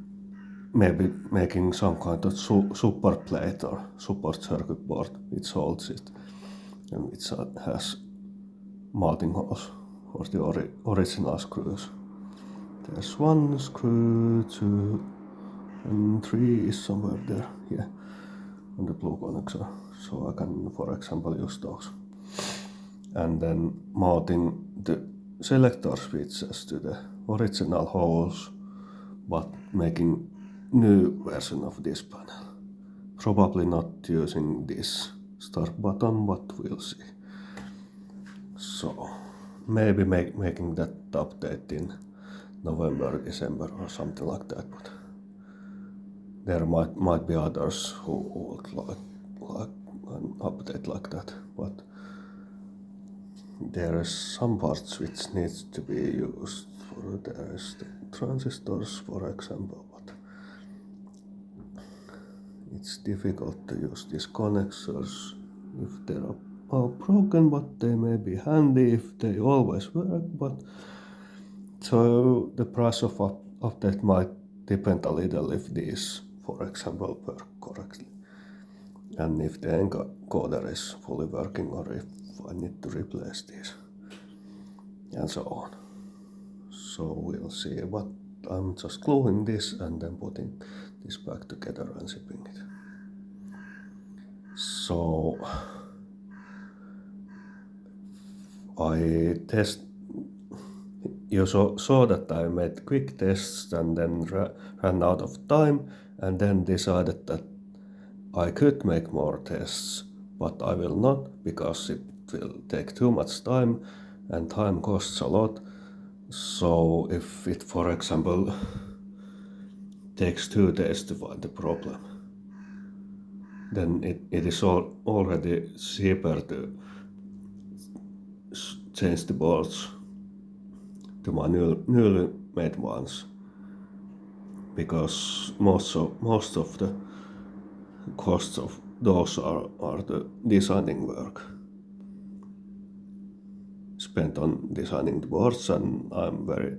maybe making some kind of super plate or support circuit board which holds it and which has mounting holes for the original screws. There's 1 screw, 2 and 3 is somewhere there, yeah, on the blue connector. So I can, for example, use those. And then mounting the selector switches to the original holes, but making new version of this panel. Probably not using this start button, but we'll see. So maybe making that update in November, December or something like that, but there might be others who would like an update like that, but there is some parts which needs to be used. There is the transistors, for example, but it's difficult to use these connectors if they are broken, but they may be handy if they always work. But so the price of update might depend a little if these, for example, work correctly, and if the encoder is fully working, or if I need to replace these, and so on. So we'll see, but I'm just gluing this and then putting this back together and shipping it. So I you saw that I made quick tests and then ran out of time, and then decided that I could make more tests, but I will not because it will take too much time and time costs a lot. So if it, for example, takes 2 days to find the problem, then it is already cheaper to change the boards to my newly made ones, because most of the costs of those are the designing work spent on designing the boards, and I'm very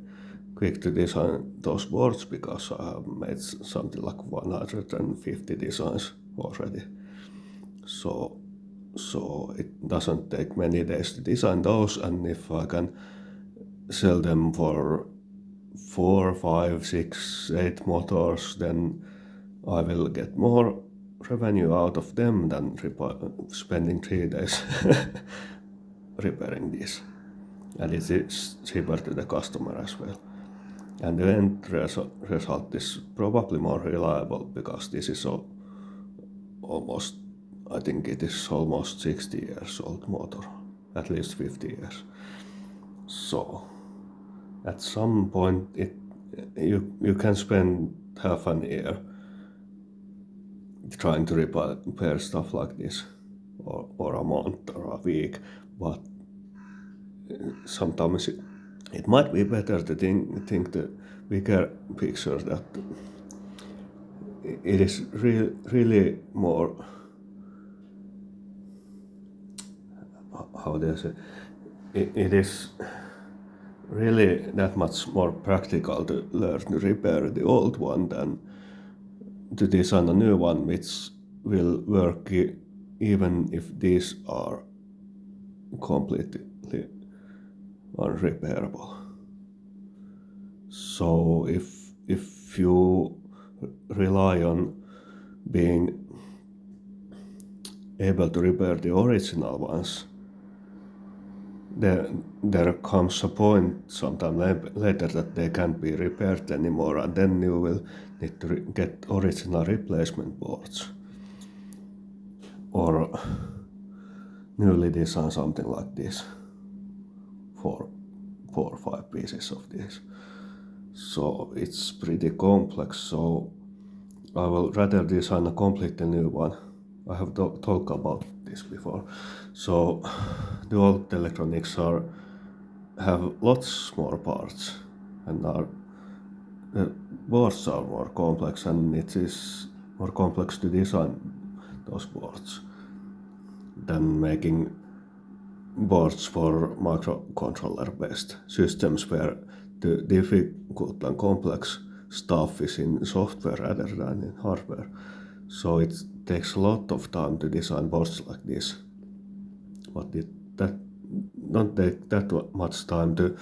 quick to design those boards because I have made something like 150 designs already. So it doesn't take many days to design those, and if I can sell them for 4, 5, 6, 8 motors, then I will get more revenue out of them than spending 3 days repairing these. And it is cheaper to the customer as well. And the end result is probably more reliable because this is almost, I think it is almost 60 years old motor, at least 50 years. So at some point you can spend half an year trying to repair stuff like this, or a month or a week, but sometimes it might be better to think the bigger picture, that it is really more, how do I say, it is really that much more practical to learn to repair the old one than to design a new one which will work even if these are completely unrepairable. So if you rely on being able to repair the original ones, there comes a point sometime later that they can't be repaired anymore, and then you will need to get original replacement boards, or newly design something like this for 4 or 5 pieces of this. So it's pretty complex, so I will rather design a completely new one. I have talked about this before. So the old electronics have lots more parts, and the boards are more complex, and it is more complex to design those boards than making boards for microcontroller based systems, where the difficult and complex stuff is in software rather than in hardware. So it takes a lot of time to design boards like this, but it don't take that much time to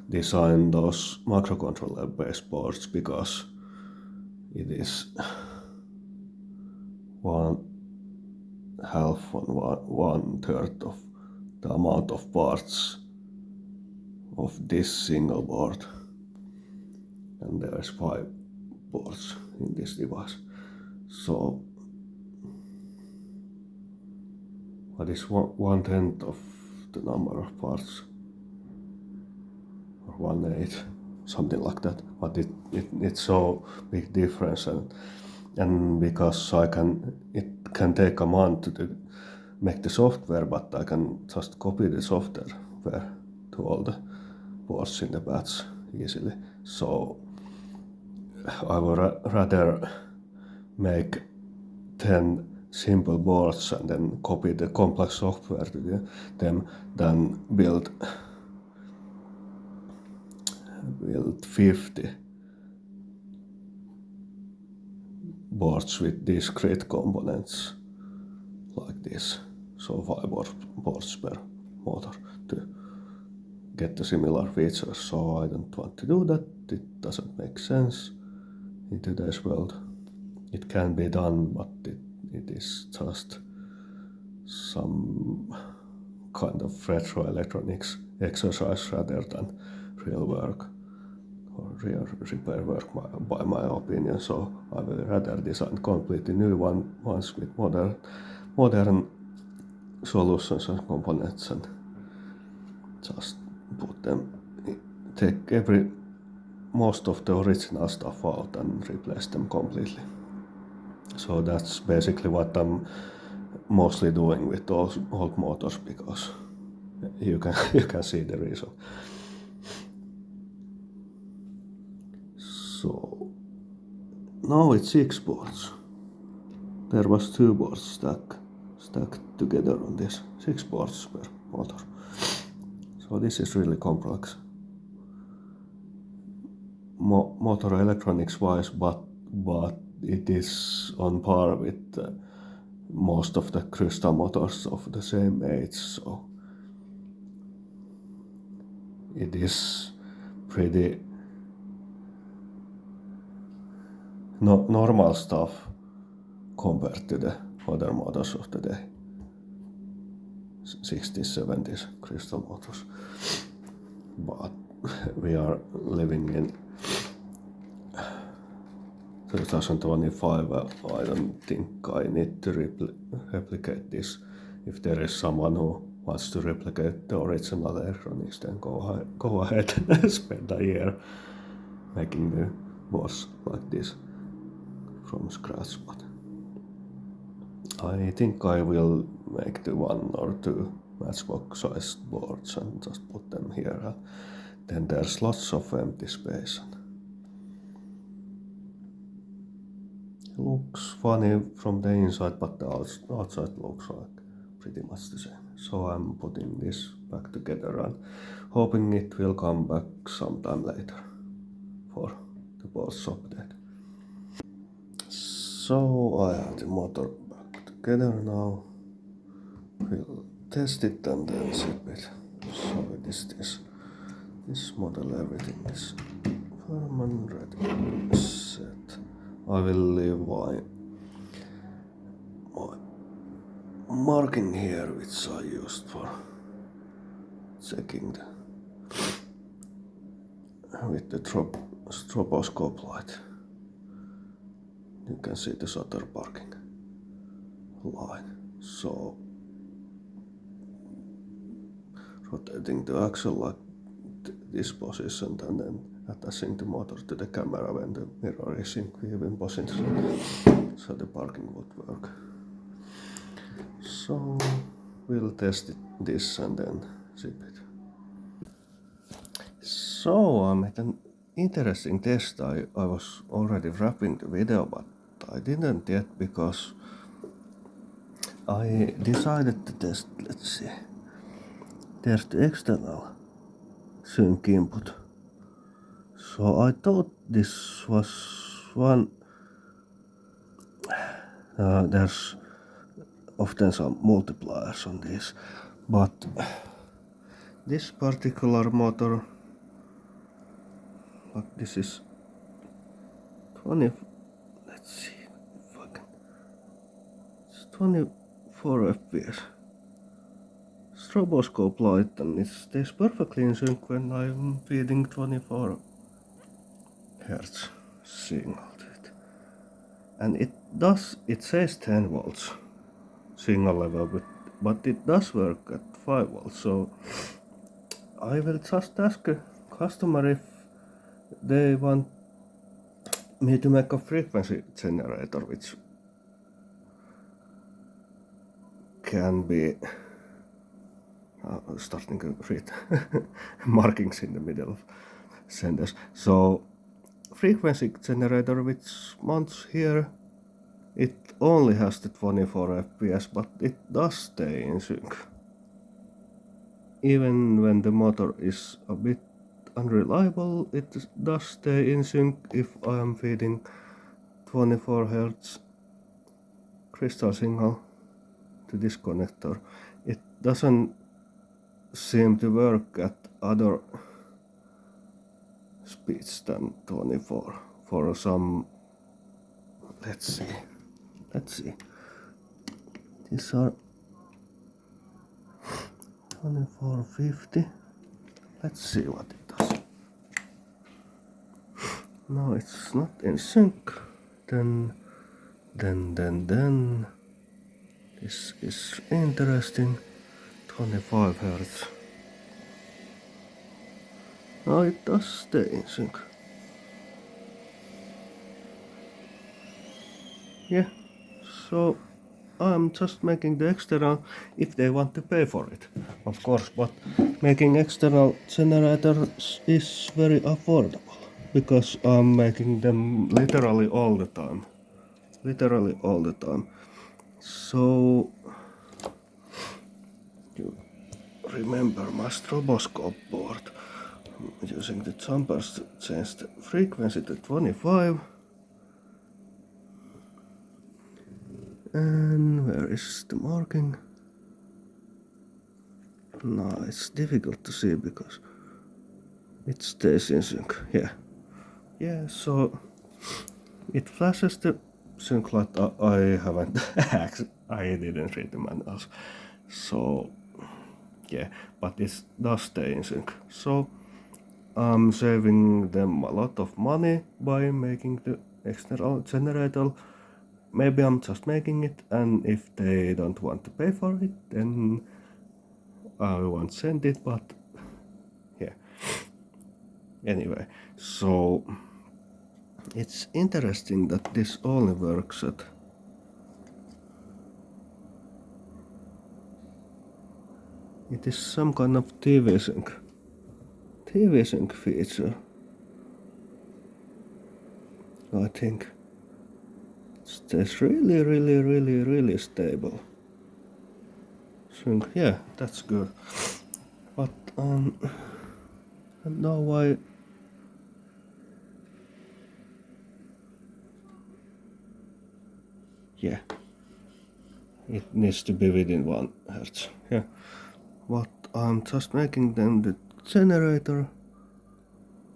design those microcontroller based boards, because it is 1/2 of the amount of parts of this single board, and there's 5 boards in this device. So what is 1/10 of the number of parts, or 1/8, something like that. But it's so big difference, and because it can take a month to make the software, but I can just copy the software to all the boards in the batch easily. So I would rather make 10 simple boards and then copy the complex software to them than build 50 boards with discrete components like this. So 5 boards per motor to get the similar features. So I don't want to do that. It doesn't make sense in today's world. It can be done, but it is just some kind of retro electronics exercise rather than real work or real repair work by my opinion, so I will rather design completely new ones with modern solutions and components and just put them, take most of the original stuff out and replace them completely. So that's basically what I'm mostly doing with those old motors, because you can see the result. So now it's 6 boards. There was 2 boards stacked together on this. 6 boards per motor. So this is really complex. Motor electronics wise, but it is on par with most of the crystal motors of the same age, so it is pretty normal stuff compared to the other motors of the day, 60s, 70s crystal motors. But we are living in 2025. I don't think I need to replicate this. If there is someone who wants to replicate the original electronics, then go ahead and spend a year making the boards like this from scratch. But I think I will make the 1 or 2 matchbox sized boards and just put them here. And then there's lots of empty space. It looks funny from the inside, but the outside looks like pretty much the same. So I'm putting this back together and hoping it will come back sometime later for the boards update. So I have the motor back together now. We'll test it and then zip it. So it is this model, everything is firm and ready, set. I will leave my marking here, which I used for checking with the stroboscope light. You can see the shutter parking line. So rotating the axle like this position and then attaching the motor to the camera when the mirror is in given position, so the parking would work. So we'll test this and then zip it. So I made an interesting test. I was already wrapping the video, but I didn't yet because I decided to test, let's see, there's the external sync input. So I thought this was one, there's often some multipliers on this, but this particular motor, like this is 20, let's see if I can, it's 24 fps. Stroboscope light, and it stays perfectly in sync when I'm feeding 24 Hz signal to it. And it says 10 volts signal level, but it does work at 5 volts, so I will just ask a customer if they want me to make a frequency generator which can be starting to read markings in the middle of sentence. So frequency generator which mounts here, it only has the 24 fps, but it does stay in sync. Even when the motor is a bit unreliable, it does stay in sync if I am feeding 24 Hz crystal signal to this connector. It doesn't seem to work at other speeds than 24 for some, let's see, these are 2450. Let's see what it does. No, it's not in sync. Then, this is interesting. 25 Hz. No, it does stay in sync. Yeah, so I'm just making the external if they want to pay for it, of course, but making external generators is very affordable because I'm making them literally all the time. Literally all the time. So you remember my stroboscope board. I'm using the jumpers to change the frequency to 25. And where is the marking? No, it's difficult to see because it stays in sync. Yeah, so it flashes the sync light. I haven't I didn't read the manuals. So yeah, but it does stay in sync. So I'm saving them a lot of money by making the external generator. Maybe I'm just making it, and if they don't want to pay for it, then I won't send it, but yeah. Anyway, so it's interesting that this only works at it is some kind of TV sync feature. I think it stays really stable. Sync, yeah, that's good. But now why? Yeah, it needs to be within 1 Hz. Yeah, but I'm just making them the generator,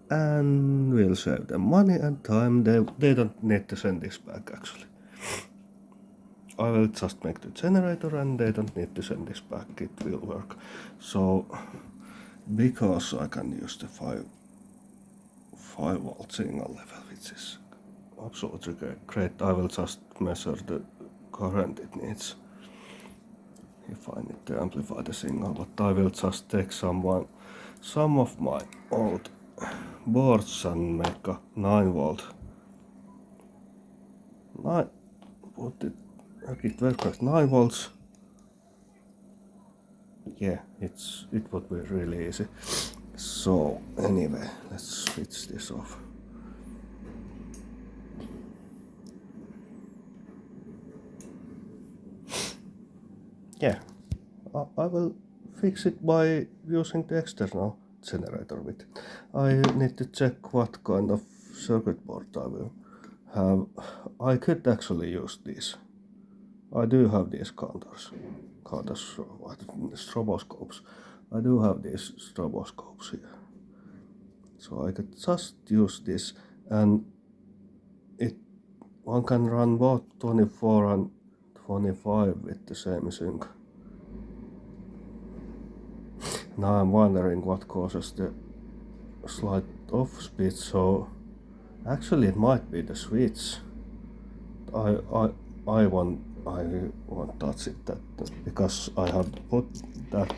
and will save them money and time. They don't need to send this back actually. I will just make the generator and they don't need to send this back, it will work. So, because I can use the 5 volt signal level, which is absolutely great, I will just measure the current it needs. If I need to amplify the signal, but I will just take some of my old boards and make a 9 volt. Put it works at 9 volts. Yeah, it would be really easy. So anyway, let's switch this off. Yeah, I will fix it by using the external generator with it. I need to check what kind of circuit board I will have. I could actually use these. I do have these stroboscopes. I do have these stroboscopes here. So I could just use this, and one can run both 24 and 25 with the same sync. Now I'm wondering what causes the slight off speed, so actually it might be the switch. I won't touch it because I have put that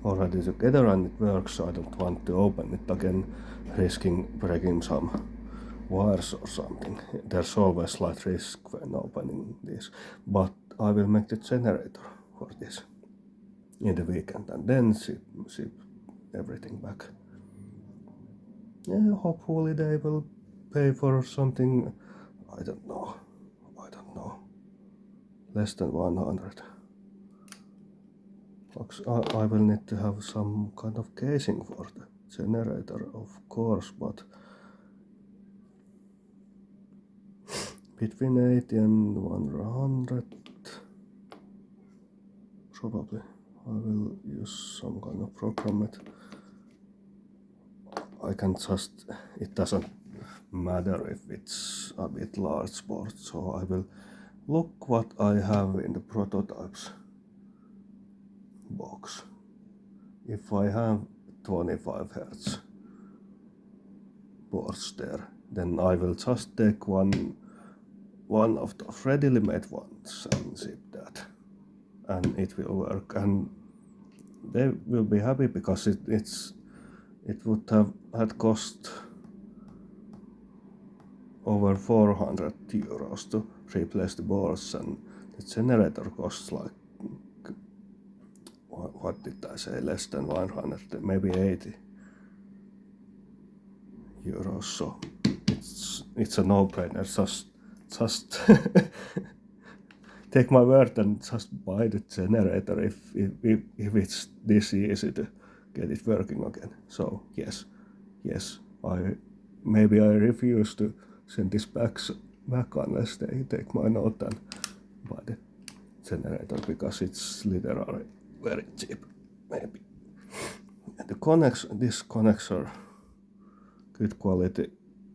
already together and it works. I don't want to open it again, risking breaking some wires or something. There's always slight risk when opening this, but I will make the generator for this in the weekend and then ship everything back. Yeah, hopefully they will pay for something. I don't know. Less than 100. I will need to have some kind of casing for the generator, of course, but between 80 and 100 probably. I will use some kind of program. I can just, it doesn't matter if it's a bit large board, so I will look what I have in the prototypes box. If I have 25 Hz boards there, then I will just take one of those readily made ones and zip that, and it will work, and they will be happy because it would have had cost over 400 euros to replace the boards, and the generator costs like, what did I say, less than 100, maybe 80 euros. So it's a no-brainer. Just take my word and just buy the generator if it's this easy to get it working again. So yes, I refuse to send this back unless they take my note and buy the generator, because it's literally very cheap, maybe. And this connector, good quality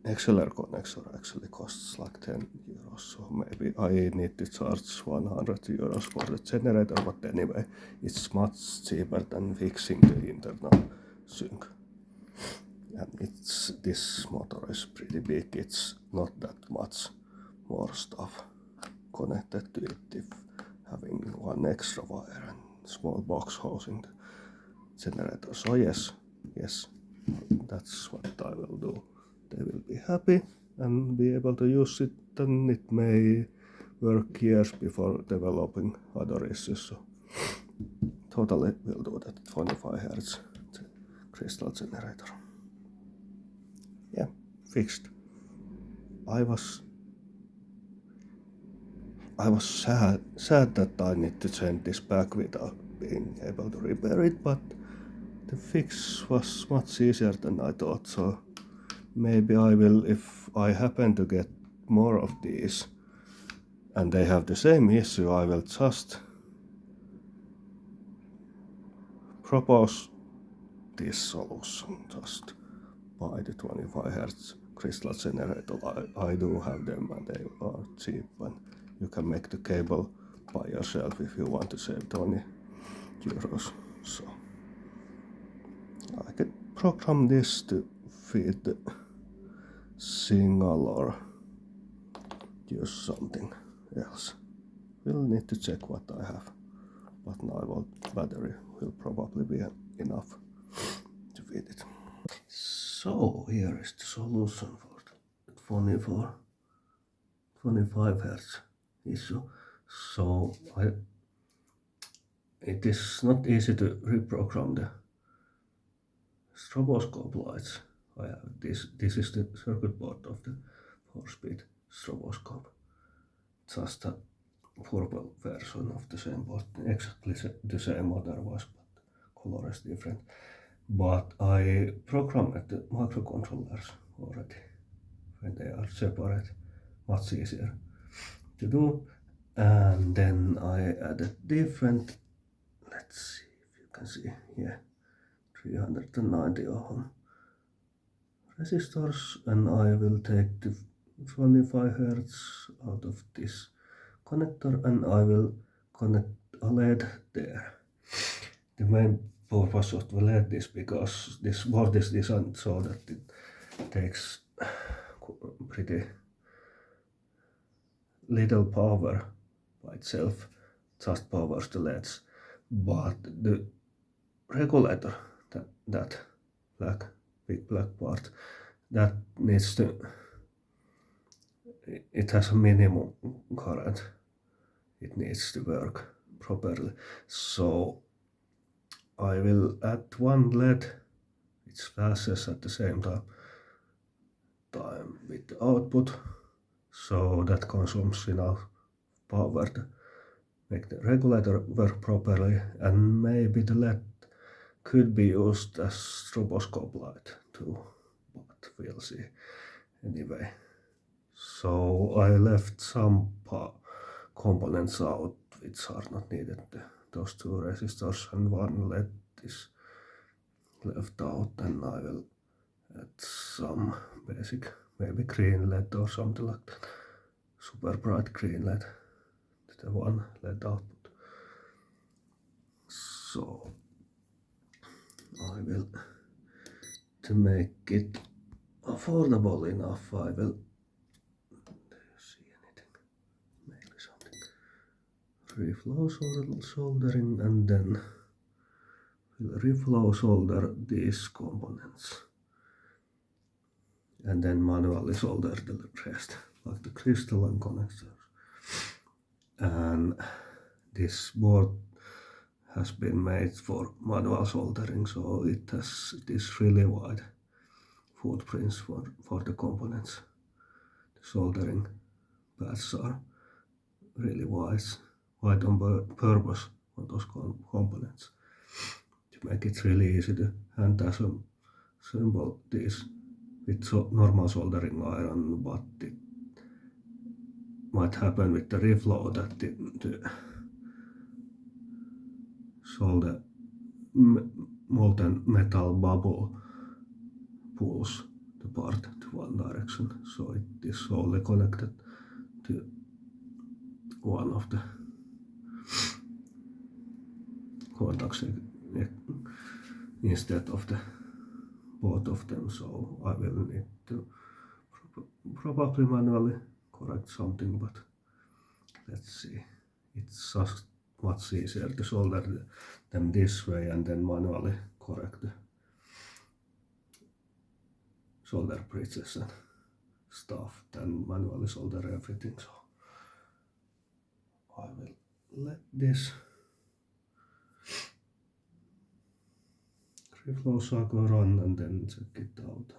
XLR connector, actually costs like 10 euros, so maybe I need to charge 100 euros for the generator, but anyway, it's much cheaper than fixing the internal sync. And this motor is pretty big, it's not that much more stuff connected to it if having one extra wire and small box housing the generator. So yes, that's what I will do. They will be happy and be able to use it, and it may work years before developing other issues. So totally will do that. 25 Hz crystal generator. Yeah, fixed. I was sad that I need to send this back without being able to repair it, but the fix was much easier than I thought, so maybe I will, if I happen to get more of these and they have the same issue, I will just propose this solution. Just buy the 25 Hz crystal generator. I do have them and they are cheap, and you can make the cable by yourself if you want to save 20 euros. So I could program this to feed the signal or use something else. We'll need to check what I have, but 9-volt battery will probably be enough to feed it. So here is the solution for the 25 Hz issue. So it is not easy to reprogram the stroboscope lights. I have this is the circuit board of the 4-speed stroboscope. Just a purple version of the same board, exactly the same otherwise, but color is different. But I programmed the microcontrollers already when they are separate, much easier to do. And then I added different, let's see if you can see, yeah, 390 ohm resistors, and I will take the 25 Hz out of this connector and I will connect a LED there. The main purpose of the LED is because this board is designed so that it takes pretty little power by itself, just powers the LEDs, but the regulator, that big black part, that needs to, it has a minimum current, it needs to work properly. So I will add one LED which flashes at the same time with the output, so that consumes enough power to make the regulator work properly, and maybe the LED could be used as stroboscope light too, but we'll see anyway. So I left some components out which are not needed, those two resistors and one LED is left out, and I will add some basic, maybe green LED or something like that, super bright green LED to the one LED output. So I will, to make it affordable enough, I will. Do you see anything? Maybe something. Reflow soldering, and then we'll reflow solder these components. And then manually solder the rest, like the crystalline connectors. And this board has been made for manual soldering, so it is really wide footprints for the components. The soldering paths are really wide on purpose on those components to make it really easy to hand assemble these with normal soldering iron, but it might happen with the reflow that the solder molten metal bubble pulls the part to one direction, so it is solely connected to one of the contacts instead of the both of them. So I will need to probably manually correct something, but let's see. It's just much easier to solder them this way and then manually correct the solder bridges and stuff than manually solder everything. So I will let this reflow cycle run and then check it out.